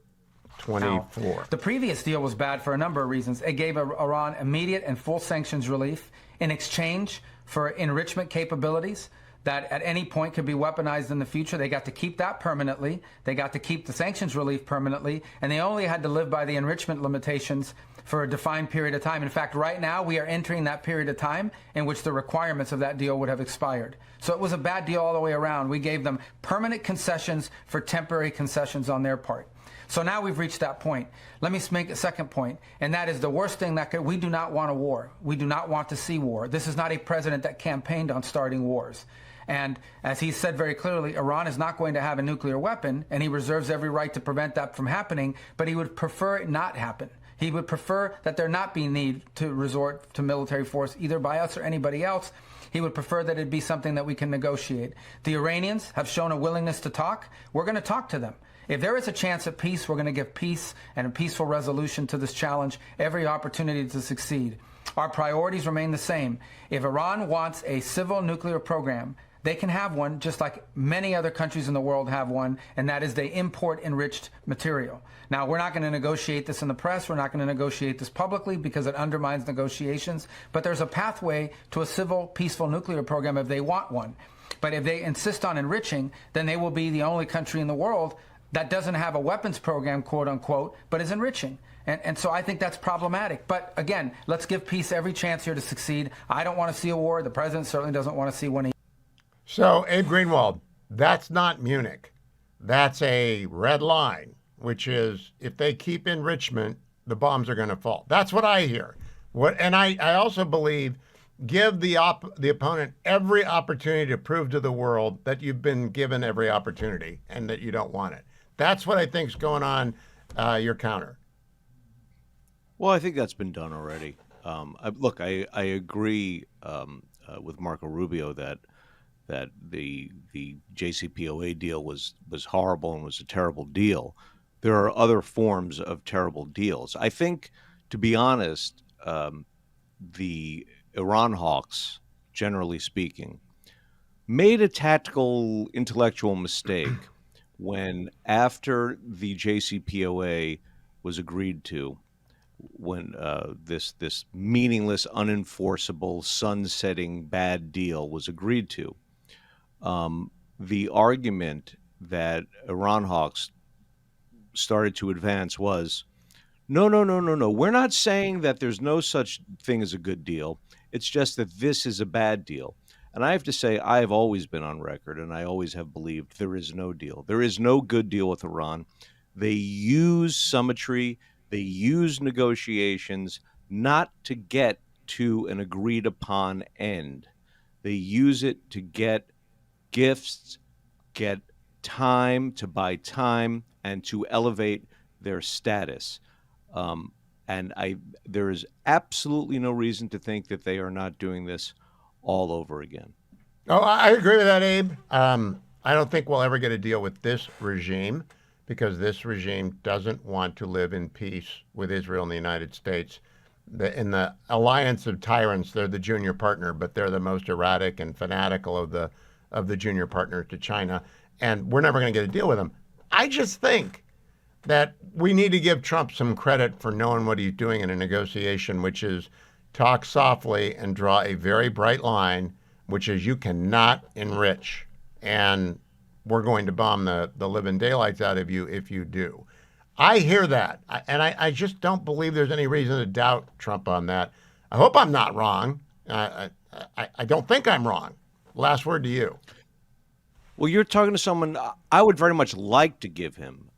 [SPEAKER 1] 24?
[SPEAKER 3] Now, the previous deal was bad for a number of reasons. It gave Iran immediate and full sanctions relief in exchange for enrichment capabilities that at any point could be weaponized in the future. They got to keep that permanently. They got to keep the sanctions relief permanently, and they only had to live by the enrichment limitations for a defined period of time. In fact, right now we are entering that period of time in which the requirements of that deal would have expired. So it was a bad deal all the way around. We gave them permanent concessions for temporary concessions on their part. So now we've reached that point. Let me make a second point, and that is the worst thing we do not want a war. We do not want to see war. This is not a president that campaigned on starting wars. And as he said very clearly, Iran is not going to have a nuclear weapon, and he reserves every right to prevent that from happening, but he would prefer it not happen. He would prefer that there not be need to resort to military force either by us or anybody else. He would prefer that it be something that we can negotiate. The Iranians have shown a willingness to talk. We're going to talk to them. If there is a chance at peace, we're going to give peace and a peaceful resolution to this challenge, every opportunity to succeed. Our priorities remain the same. If Iran wants a civil nuclear program, they can have one just like many other countries in the world have one, and that is they import enriched material. Now, we're not going to negotiate this in the press. We're not going to negotiate this publicly because it undermines negotiations. But there's a pathway to a civil, peaceful nuclear program if they want one. But if they insist on enriching, then they will be the only country in the world that doesn't have a weapons program, quote unquote, but is enriching. And so I think that's problematic. But again, let's give peace every chance here to succeed. I don't want to see a war. The president certainly doesn't want to see one.
[SPEAKER 1] So, Abe Greenwald, that's not Munich. That's a red line, which is if they keep enrichment, the bombs are going to fall. That's what I hear. And I also believe give the opponent every opportunity to prove to the world that you've been given every opportunity and that you don't want it. That's what I think is going on, your counter.
[SPEAKER 15] Well, I think that's been done already. Look, I agree with Marco Rubio that the JCPOA deal was horrible and was a terrible deal. There are other forms of terrible deals. I think, to be honest, the Iran hawks, generally speaking, made a tactical intellectual mistake when, after the JCPOA was agreed to, when this meaningless, unenforceable, sunsetting bad deal was agreed to, the argument that Iran hawks started to advance was, no, no, no, no, no. We're not saying that there's no such thing as a good deal. It's just that this is a bad deal. And I have to say, I have always been on record, and I always have believed there is no deal. There is no good deal with Iran. They use symmetry. They use negotiations not to get to an agreed upon end. They use it to get gifts, get time, to buy time, and to elevate their status. And there is absolutely no reason to think that they are not doing this all over again.
[SPEAKER 1] Oh, I agree with that, Abe. I don't think we'll ever get a deal with this regime, because this regime doesn't want to live in peace with Israel and the United States. In the alliance of tyrants, they're the junior partner, but they're the most erratic and fanatical of the junior partners to China, and we're never going to get a deal with them. I just think that we need to give Trump some credit for knowing what he's doing in a negotiation, which is talk softly and draw a very bright line, which is you cannot enrich, and we're going to bomb the living daylights out of you if you do. I hear that, and I just don't believe there's any reason to doubt Trump on that. I hope I'm not wrong. I don't think I'm wrong. Last word to you.
[SPEAKER 15] Well, you're talking to someone I would very much like to give him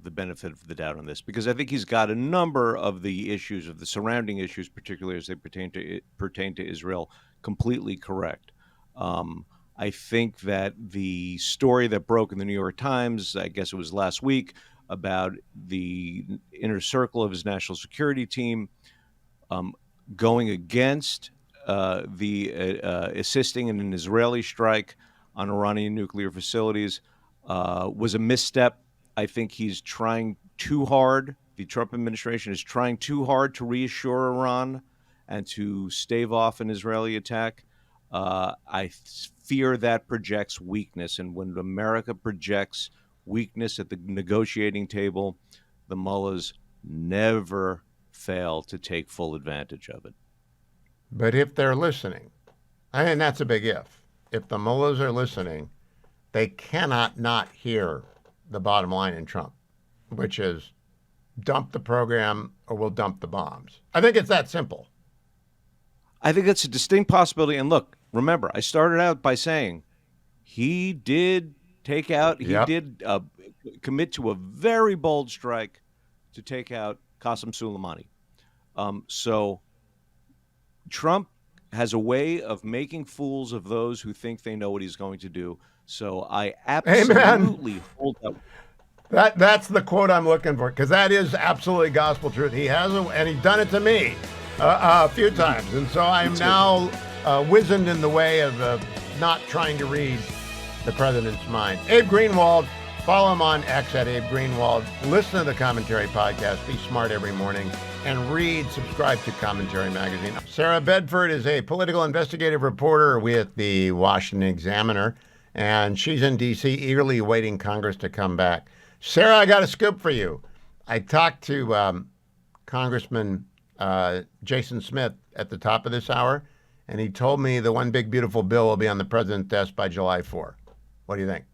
[SPEAKER 15] the benefit of the doubt on this, because I think he's got a number of the issues, of the surrounding issues, particularly as they pertain to Israel, completely correct. I think that the story that broke in the New York Times, I guess it was last week, about the inner circle of his national security team going against assisting in an Israeli strike on Iranian nuclear facilities was a misstep. I think he's trying too hard. The Trump administration is trying too hard to reassure Iran and to stave off an Israeli attack. I fear that projects weakness. And when America projects weakness at the negotiating table, the mullahs never fail to take full advantage of it.
[SPEAKER 1] But if they're listening, and that's a big if the mullahs are listening, they cannot not hear the bottom line in Trump, which is dump the program or we'll dump the bombs. I think it's that simple.
[SPEAKER 15] I think that's a distinct possibility. And look, remember, I started out by saying he did commit to a very bold strike to take out Qasem Soleimani. So Trump has a way of making fools of those who think they know what he's going to do. So I absolutely hold up.
[SPEAKER 1] That's the quote I'm looking for, because that is absolutely gospel truth. He has, and he's done it to me a few times. And so I'm now wizened in the way of not trying to read the president's mind. Abe Greenwald, follow him on X at Abe Greenwald. Listen to the Commentary Podcast. Be smart every morning. And subscribe to Commentary Magazine. Sarah Bedford is a political investigative reporter with the Washington Examiner, and she's in D.C. eagerly awaiting Congress to come back. Sarah, I got a scoop for you. I talked to Congressman Jason Smith at the top of this hour, and he told me the one big beautiful bill will be on the president's desk by July 4. What do you think?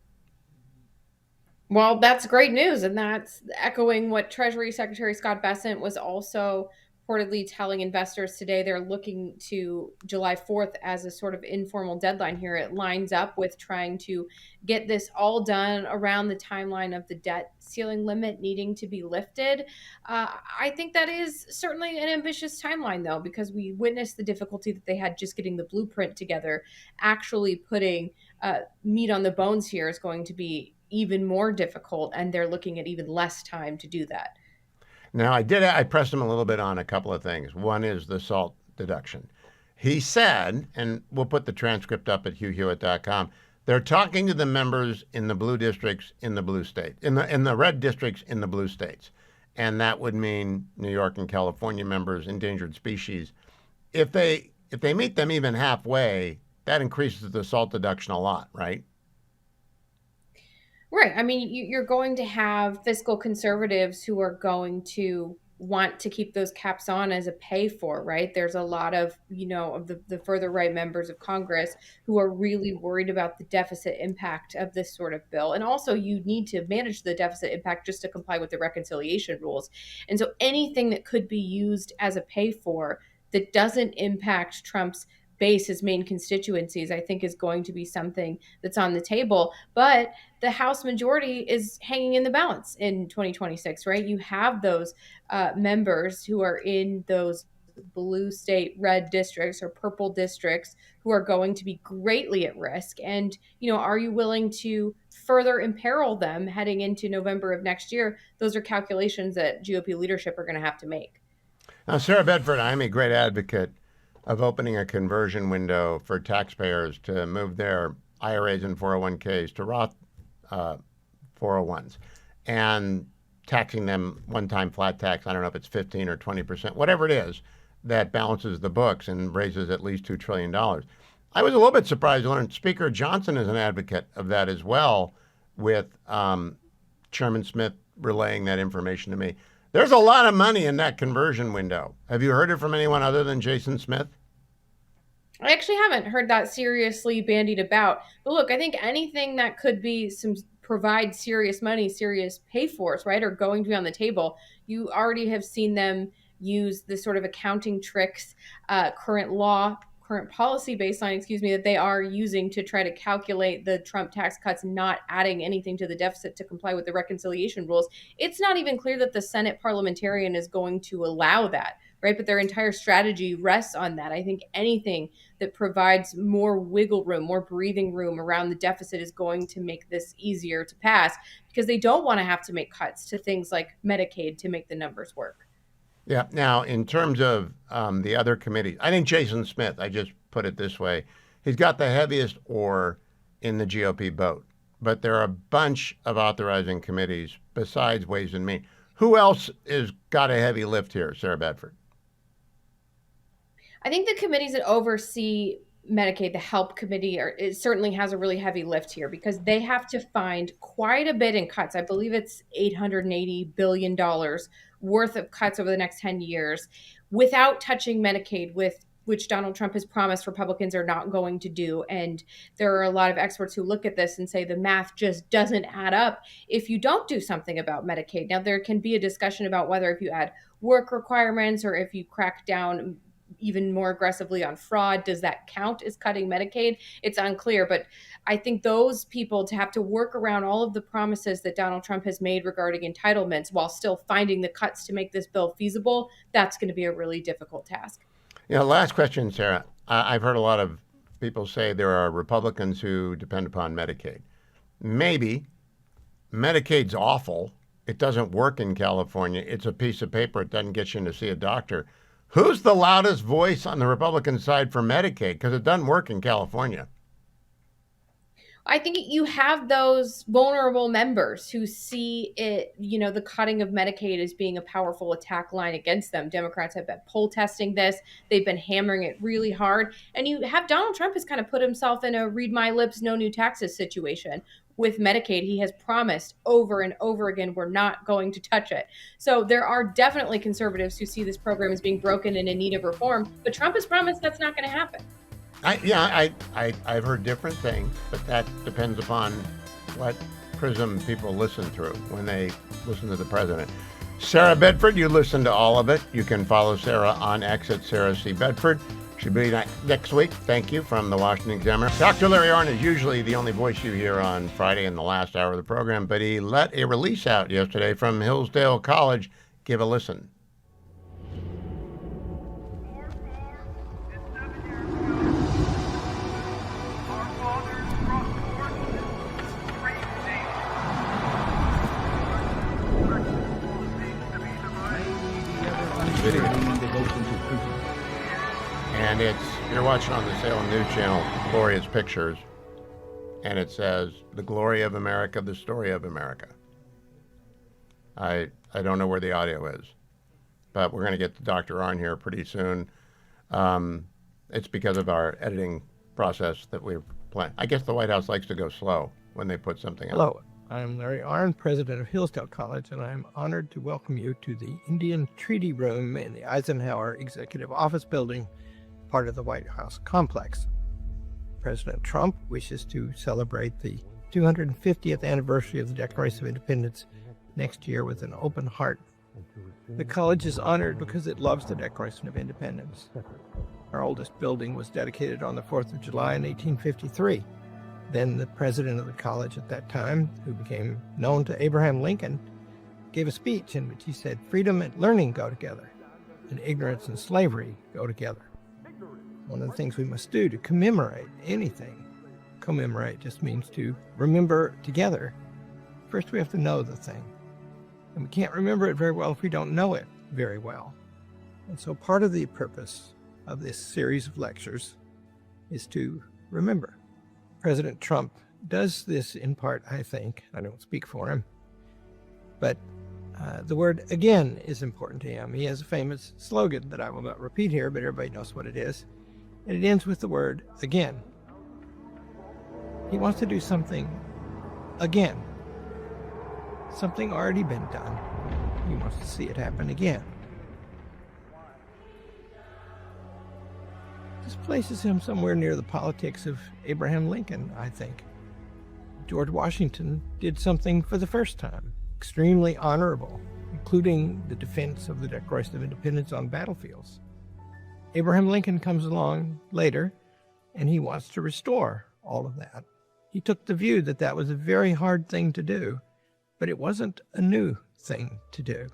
[SPEAKER 16] Well, that's great news, and that's echoing what Treasury Secretary Scott Bessent was also reportedly telling investors today. They're looking to July 4th as a sort of informal deadline here. It lines up with trying to get this all done around the timeline of the debt ceiling limit needing to be lifted. I think that is certainly an ambitious timeline, though, because we witnessed the difficulty that they had just getting the blueprint together. Actually putting meat on the bones here is going to be even more difficult, and they're looking at even less time to do that.
[SPEAKER 1] Now, I pressed him a little bit on a couple of things. One is the SALT deduction. he said, and we'll put the transcript up at hughhewitt.com, they're talking to the members in the blue districts in the blue state, in the red districts in the blue states. And that would mean New York and California members, endangered species. If they meet them even halfway, that increases the SALT deduction a lot, right?
[SPEAKER 16] Right. I mean, you're going to have fiscal conservatives who are going to want to keep those caps on as a pay for, right? There's a lot of, of the further right members of Congress who are really worried about the deficit impact of this sort of bill. And also you need to manage the deficit impact just to comply with the reconciliation rules. And so anything that could be used as a pay for that doesn't impact Trump's base, his main constituencies, I think is going to be something that's on the table. But the House majority is hanging in the balance in 2026, right? You have those members who are in those blue state red districts or purple districts who are going to be greatly at risk. And, are you willing to further imperil them heading into November of next year? Those are calculations that GOP leadership are going to have to make.
[SPEAKER 1] Now, Sarah Bedford, I'm a great advocate of opening a conversion window for taxpayers to move their IRAs and 401ks to Roth 401s and taxing them one-time flat tax. I don't know if it's 15 or 20%, whatever it is, that balances the books and raises at least $2 trillion. I was a little bit surprised to learn Speaker Johnson is an advocate of that as well, with Chairman Smith relaying that information to me. There's a lot of money in that conversion window. Have you heard it from anyone other than Jason Smith?
[SPEAKER 16] I actually haven't heard that seriously bandied about. But look, I think anything that could be provide serious money, serious pay fors, right, are going to be on the table. You already have seen them use the sort of accounting tricks, current policy baseline, that they are using to try to calculate the Trump tax cuts, not adding anything to the deficit to comply with the reconciliation rules. It's not even clear that the Senate parliamentarian is going to allow that, right? But their entire strategy rests on that. I think anything that provides more wiggle room, more breathing room around the deficit is going to make this easier to pass, because they don't want to have to make cuts to things like Medicaid to make the numbers work.
[SPEAKER 1] Yeah. Now, in terms of the other committees, I think Jason Smith, I just put it this way, he's got the heaviest oar in the GOP boat. But there are a bunch of authorizing committees besides Ways and Means. Who else has got a heavy lift here, Sarah Bedford?
[SPEAKER 16] I think the committees that oversee Medicaid, the HELP committee, it certainly has a really heavy lift here, because they have to find quite a bit in cuts. I believe it's $880 billion worth of cuts over the next 10 years without touching Medicaid, which Donald Trump has promised Republicans are not going to do. And there are a lot of experts who look at this and say the math just doesn't add up if you don't do something about Medicaid. Now, there can be a discussion about whether if you add work requirements or if you crack down even more aggressively on fraud, does that count as cutting Medicaid? It's unclear, but I think those people to have to work around all of the promises that Donald Trump has made regarding entitlements while still finding the cuts to make this bill feasible, that's going to be a really difficult task.
[SPEAKER 1] Last question, Sarah. I've heard a lot of people say there are Republicans who depend upon Medicaid. Maybe. Medicaid's awful. It doesn't work in California. It's a piece of paper. It doesn't get you in to see a doctor. Who's the loudest voice on the Republican side for Medicaid? Because it doesn't work in California.
[SPEAKER 16] I think you have those vulnerable members who see it, the cutting of Medicaid as being a powerful attack line against them. Democrats have been poll testing this. They've been hammering it really hard. And you have Donald Trump has kind of put himself in a read my lips, no new taxes situation. With Medicaid, he has promised over and over again, we're not going to touch it. So there are definitely conservatives who see this program as being broken and in need of reform. But Trump has promised that's not going to happen.
[SPEAKER 1] I've heard different things, but that depends upon what prism people listen through when they listen to the president. Sarah Bedford, you listen to all of it. You can follow Sarah on X at Sarah C. Bedford. She'll be next week. Thank you from the Washington Examiner. Dr. Larry Arnn is usually the only voice you hear on Friday in the last hour of the program, but he let a release out yesterday from Hillsdale College. Give a listen. Video. And it's You're watching on the Salem News Channel, Glorious Pictures, and it says, "The glory of America, the story of America." I don't know where the audio is, but we're going to get the Dr. on here pretty soon. It's because of our editing process that we've planned. I guess the White House likes to go slow when they put something out.
[SPEAKER 17] Hello, I'm Larry Arnn, president of Hillsdale College, and I'm honored to welcome you to the Indian Treaty Room in the Eisenhower Executive Office Building, part of the White House complex. President Trump wishes to celebrate the 250th anniversary of the Declaration of Independence next year with an open heart. The college is honored because it loves the Declaration of Independence. Our oldest building was dedicated on the 4th of July in 1853. Then the president of the college at that time, who became known to Abraham Lincoln, gave a speech in which he said, "Freedom and learning go together, and ignorance and slavery go together." One of the things we must do to commemorate anything, commemorate just means to remember together. First, we have to know the thing. And we can't remember it very well if we don't know it very well. And so part of the purpose of this series of lectures is to remember. President Trump does this in part, I think. I don't speak for him. But the word "again" is important to him. He has a famous slogan that I will not repeat here, but everybody knows what it is. And it ends with the word "again." He wants to do something again. Something already been done. He wants to see it happen again. This places him somewhere near the politics of Abraham Lincoln, I think. George Washington did something for the first time, extremely honorable, including the defense of the Declaration of Independence on battlefields. Abraham Lincoln comes along later, and he wants to restore all of that. He took the view that that was a very hard thing to do, but it wasn't a new thing to do.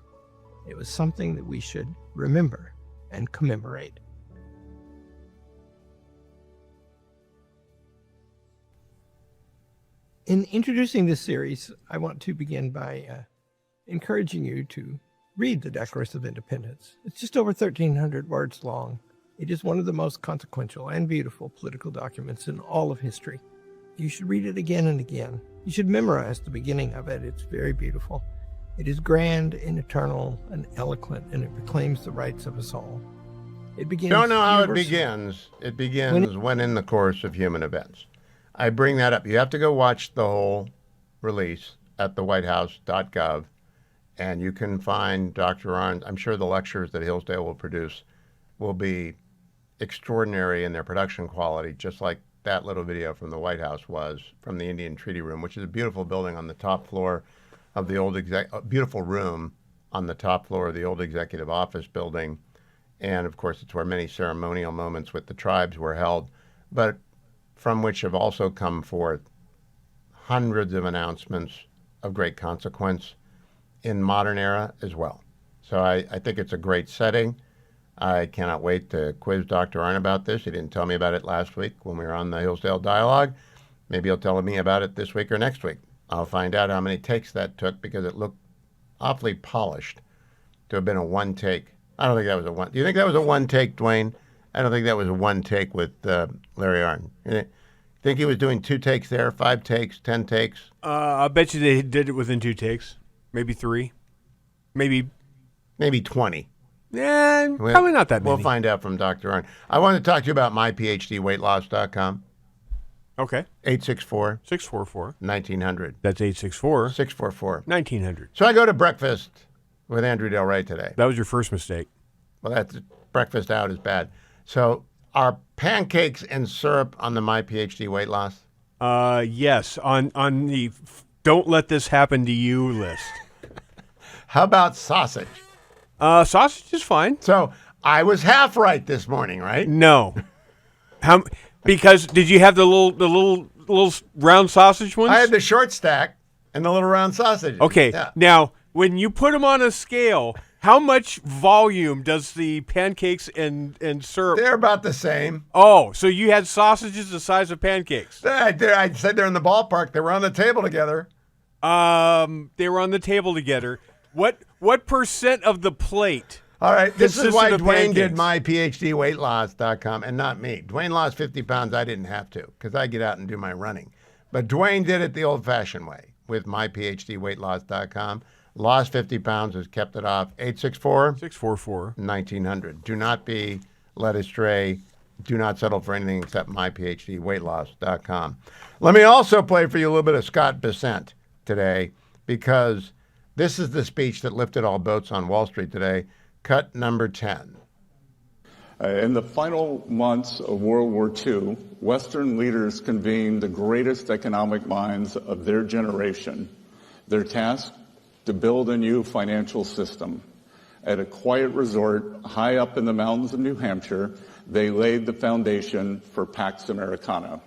[SPEAKER 17] It was something that we should remember and commemorate. In introducing this series, I want to begin by encouraging you to read the Declaration of Independence. It's just over 1,300 words long. It is one of the most consequential and beautiful political documents in all of history. You should read it again and again. You should memorize the beginning of it. It's very beautiful. It is grand and eternal and eloquent, and it proclaims the rights of us all. It begins.
[SPEAKER 1] Don't know how it begins. It begins when in the course of human events. I bring that up. You have to go watch the whole release at thewhitehouse.gov, and you can find Dr. Arnn. I'm sure the lectures that Hillsdale will produce will be extraordinary in their production quality, just like that little video from the White House was from the Indian Treaty Room, which is a beautiful building on the top floor of the old beautiful room on the top floor of the old executive office building. And of course, it's where many ceremonial moments with the tribes were held, but from which have also come forth hundreds of announcements of great consequence in modern era as well. So I think it's a great setting. I cannot wait to quiz Dr. Arnn about this. He didn't tell me about it last week when we were on the Hillsdale Dialogue. Maybe he'll tell me about it this week or next week. I'll find out how many takes that took, because it looked awfully polished to have been a one take. I don't think that was a one. Do you think that was a one take, Dwayne? I don't think that was a one take with Larry Arnn. You think he was doing 2 takes there, 5 takes, 10 takes?
[SPEAKER 18] I bet you they did it within 2 takes, maybe 3, maybe
[SPEAKER 1] 20.
[SPEAKER 18] Yeah, probably not that many.
[SPEAKER 1] We'll find out from Dr. Arnn. I want to talk to you about myphdweightloss.com.
[SPEAKER 18] Okay.
[SPEAKER 1] 864-644-1900.
[SPEAKER 18] That's
[SPEAKER 1] 864-644-1900.
[SPEAKER 18] 1900.
[SPEAKER 1] So I go to breakfast with Andrew Del Rey today.
[SPEAKER 18] That was your first mistake.
[SPEAKER 1] Well, that's breakfast out is bad. So are pancakes and syrup on the My PhD weight loss?
[SPEAKER 18] Yes, on the don't let this happen to you list.
[SPEAKER 1] How about sausage?
[SPEAKER 18] Sausage is fine.
[SPEAKER 1] So I was half right this morning, right?
[SPEAKER 18] No. Because did you have the little round sausage ones?
[SPEAKER 1] I had the short stack and the little round sausage.
[SPEAKER 18] Okay.
[SPEAKER 1] Yeah.
[SPEAKER 18] Now, when you put them on a scale, how much volume does the pancakes and syrup?
[SPEAKER 1] They're about the same.
[SPEAKER 18] Oh, so you had sausages the size of pancakes.
[SPEAKER 1] I said they're in the ballpark. They were on the table together.
[SPEAKER 18] They were on the table together. What percent of the plate
[SPEAKER 1] All right, this is why
[SPEAKER 18] consisted of
[SPEAKER 1] Dwayne did
[SPEAKER 18] pancakes.
[SPEAKER 1] myPhDweightloss.com and not me. Dwayne lost 50 pounds. I didn't have to because I get out and do my running. But Dwayne did it the old-fashioned way with myPhDweightloss.com. Lost 50 pounds, has kept it off. 864-644-1900. Do not be led astray. Do not settle for anything except myPhDweightloss.com. Let me also play for you a little bit of Scott Bessent today, because this is the speech that lifted all boats on Wall Street today. Cut number 10.
[SPEAKER 19] In the final months of World War II, Western leaders convened the greatest economic minds of their generation. Their task? To build a new financial system. At a quiet resort high up in the mountains of New Hampshire, they laid the foundation for Pax Americana.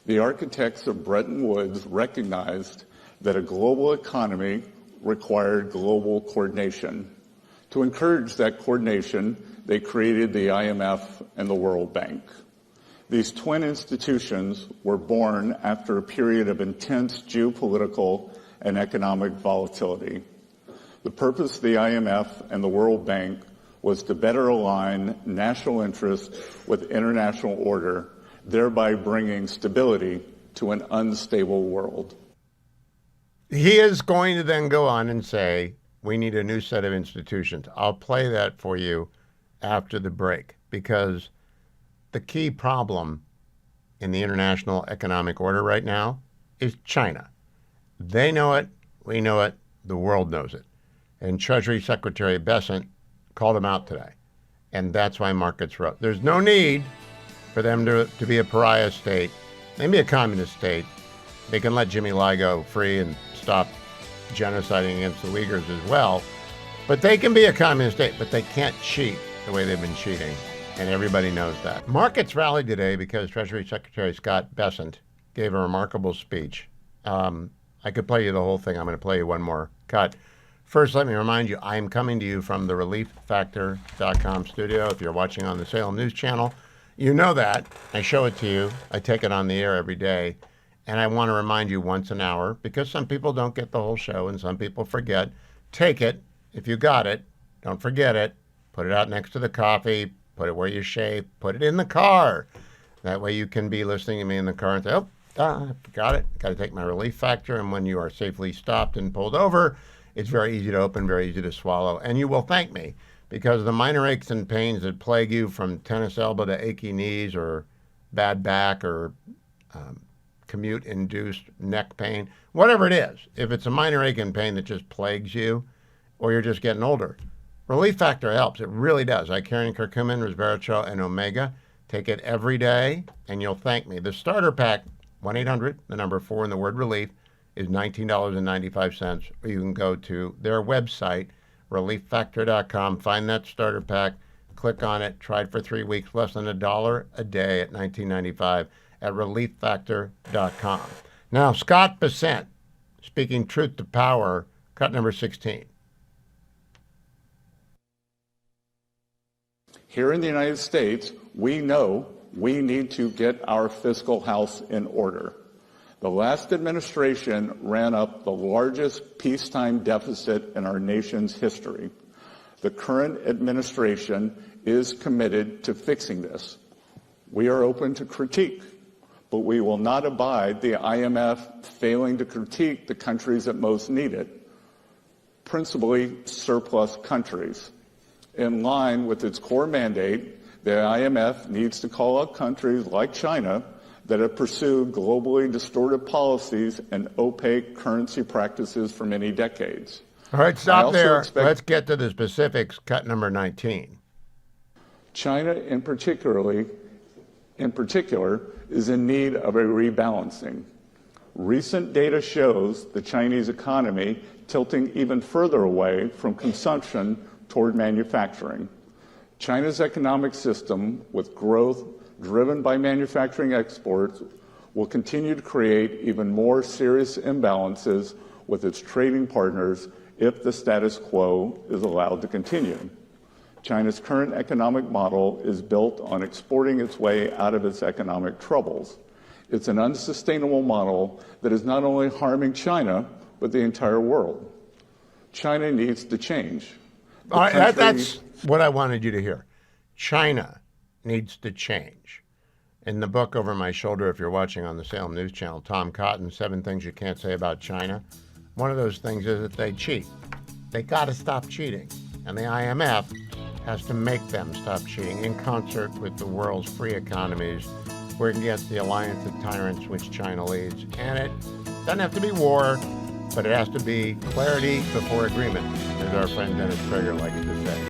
[SPEAKER 19] The architects of Bretton Woods recognized that a global economy required global coordination. To encourage that coordination, they created the IMF and the World Bank. These twin institutions were born after a period of intense geopolitical and economic volatility. The purpose of the IMF and the World Bank was to better align national interests with international order, thereby bringing stability to an unstable world.
[SPEAKER 1] He is going to then go on and say, we need a new set of institutions. I'll play that for you after the break, because the key problem in the international economic order right now is China. They know it, we know it, the world knows it. And Treasury Secretary Bessent called them out today. And that's why markets rose. There's no need for them to be a pariah state. They can be a communist state. They can let Jimmy Lai go free and stop genociding against the Uyghurs as well. But they can be a communist state, but they can't cheat the way they've been cheating. And everybody knows that. Markets rallied today because Treasury Secretary Scott Bessent gave a remarkable speech. I could play you the whole thing. I'm going to play you one more cut. First, let me remind you, I am coming to you from the ReliefFactor.com studio. If you're watching on the Salem News Channel, you know that. I show it to you. I take it on the air every day. And I want to remind you once an hour, because some people don't get the whole show and some people forget. Take it. If you got it, don't forget it. Put it out next to the coffee. Put it where you shave. Put it in the car. That way you can be listening to me in the car and say, oh, I forgot it. Got to take my Relief Factor. And when you are safely stopped and pulled over, it's very easy to open, very easy to swallow. And you will thank me, because the minor aches and pains that plague you, from tennis elbow to achy knees or bad back or commute-induced neck pain, whatever it is, if it's a minor ache and pain that just plagues you or you're just getting older, Relief Factor helps. It really does. I carry curcumin, resveratrol, and omega. Take it every day, and you'll thank me. The starter pack, 1-800, the number 4 and the word relief, is $19.95, or you can go to their website, ReliefFactor.com, find that starter pack, click on it, try it for 3 weeks, less than $1 a day at $19.95 at ReliefFactor.com. Now, Scott Bessent, speaking truth to power, cut number 16.
[SPEAKER 19] Here in the United States, we know we need to get our fiscal house in order. The last administration ran up the largest peacetime deficit in our nation's history. The current administration is committed to fixing this. We are open to critique, but we will not abide the IMF failing to critique the countries that most need it, principally surplus countries. In line with its core mandate, the IMF needs to call out countries like China that have pursued globally distorted policies and opaque currency practices for many decades.
[SPEAKER 1] All right, stop there. Let's get to the specifics. Cut number 19.
[SPEAKER 19] China, in particular, is in need of a rebalancing. Recent data shows the Chinese economy tilting even further away from consumption toward manufacturing. China's economic system, with growth driven by manufacturing exports, will continue to create even more serious imbalances with its trading partners if the status quo is allowed to continue. China's current economic model is built on exporting its way out of its economic troubles. It's an unsustainable model that is not only harming China, but the entire world. China needs to change.
[SPEAKER 1] All right, that's what I wanted you to hear. China needs to change. In the book Over My Shoulder, if you're watching on the Salem News Channel, Tom Cotton, 7 Things You Can't Say About China. One of those things is that they cheat. They got to stop cheating. And the IMF has to make them stop cheating in concert with the world's free economies, working against the alliance of tyrants which China leads. And it doesn't have to be war, but it has to be clarity before agreement, as our friend Dennis Prager likes to say.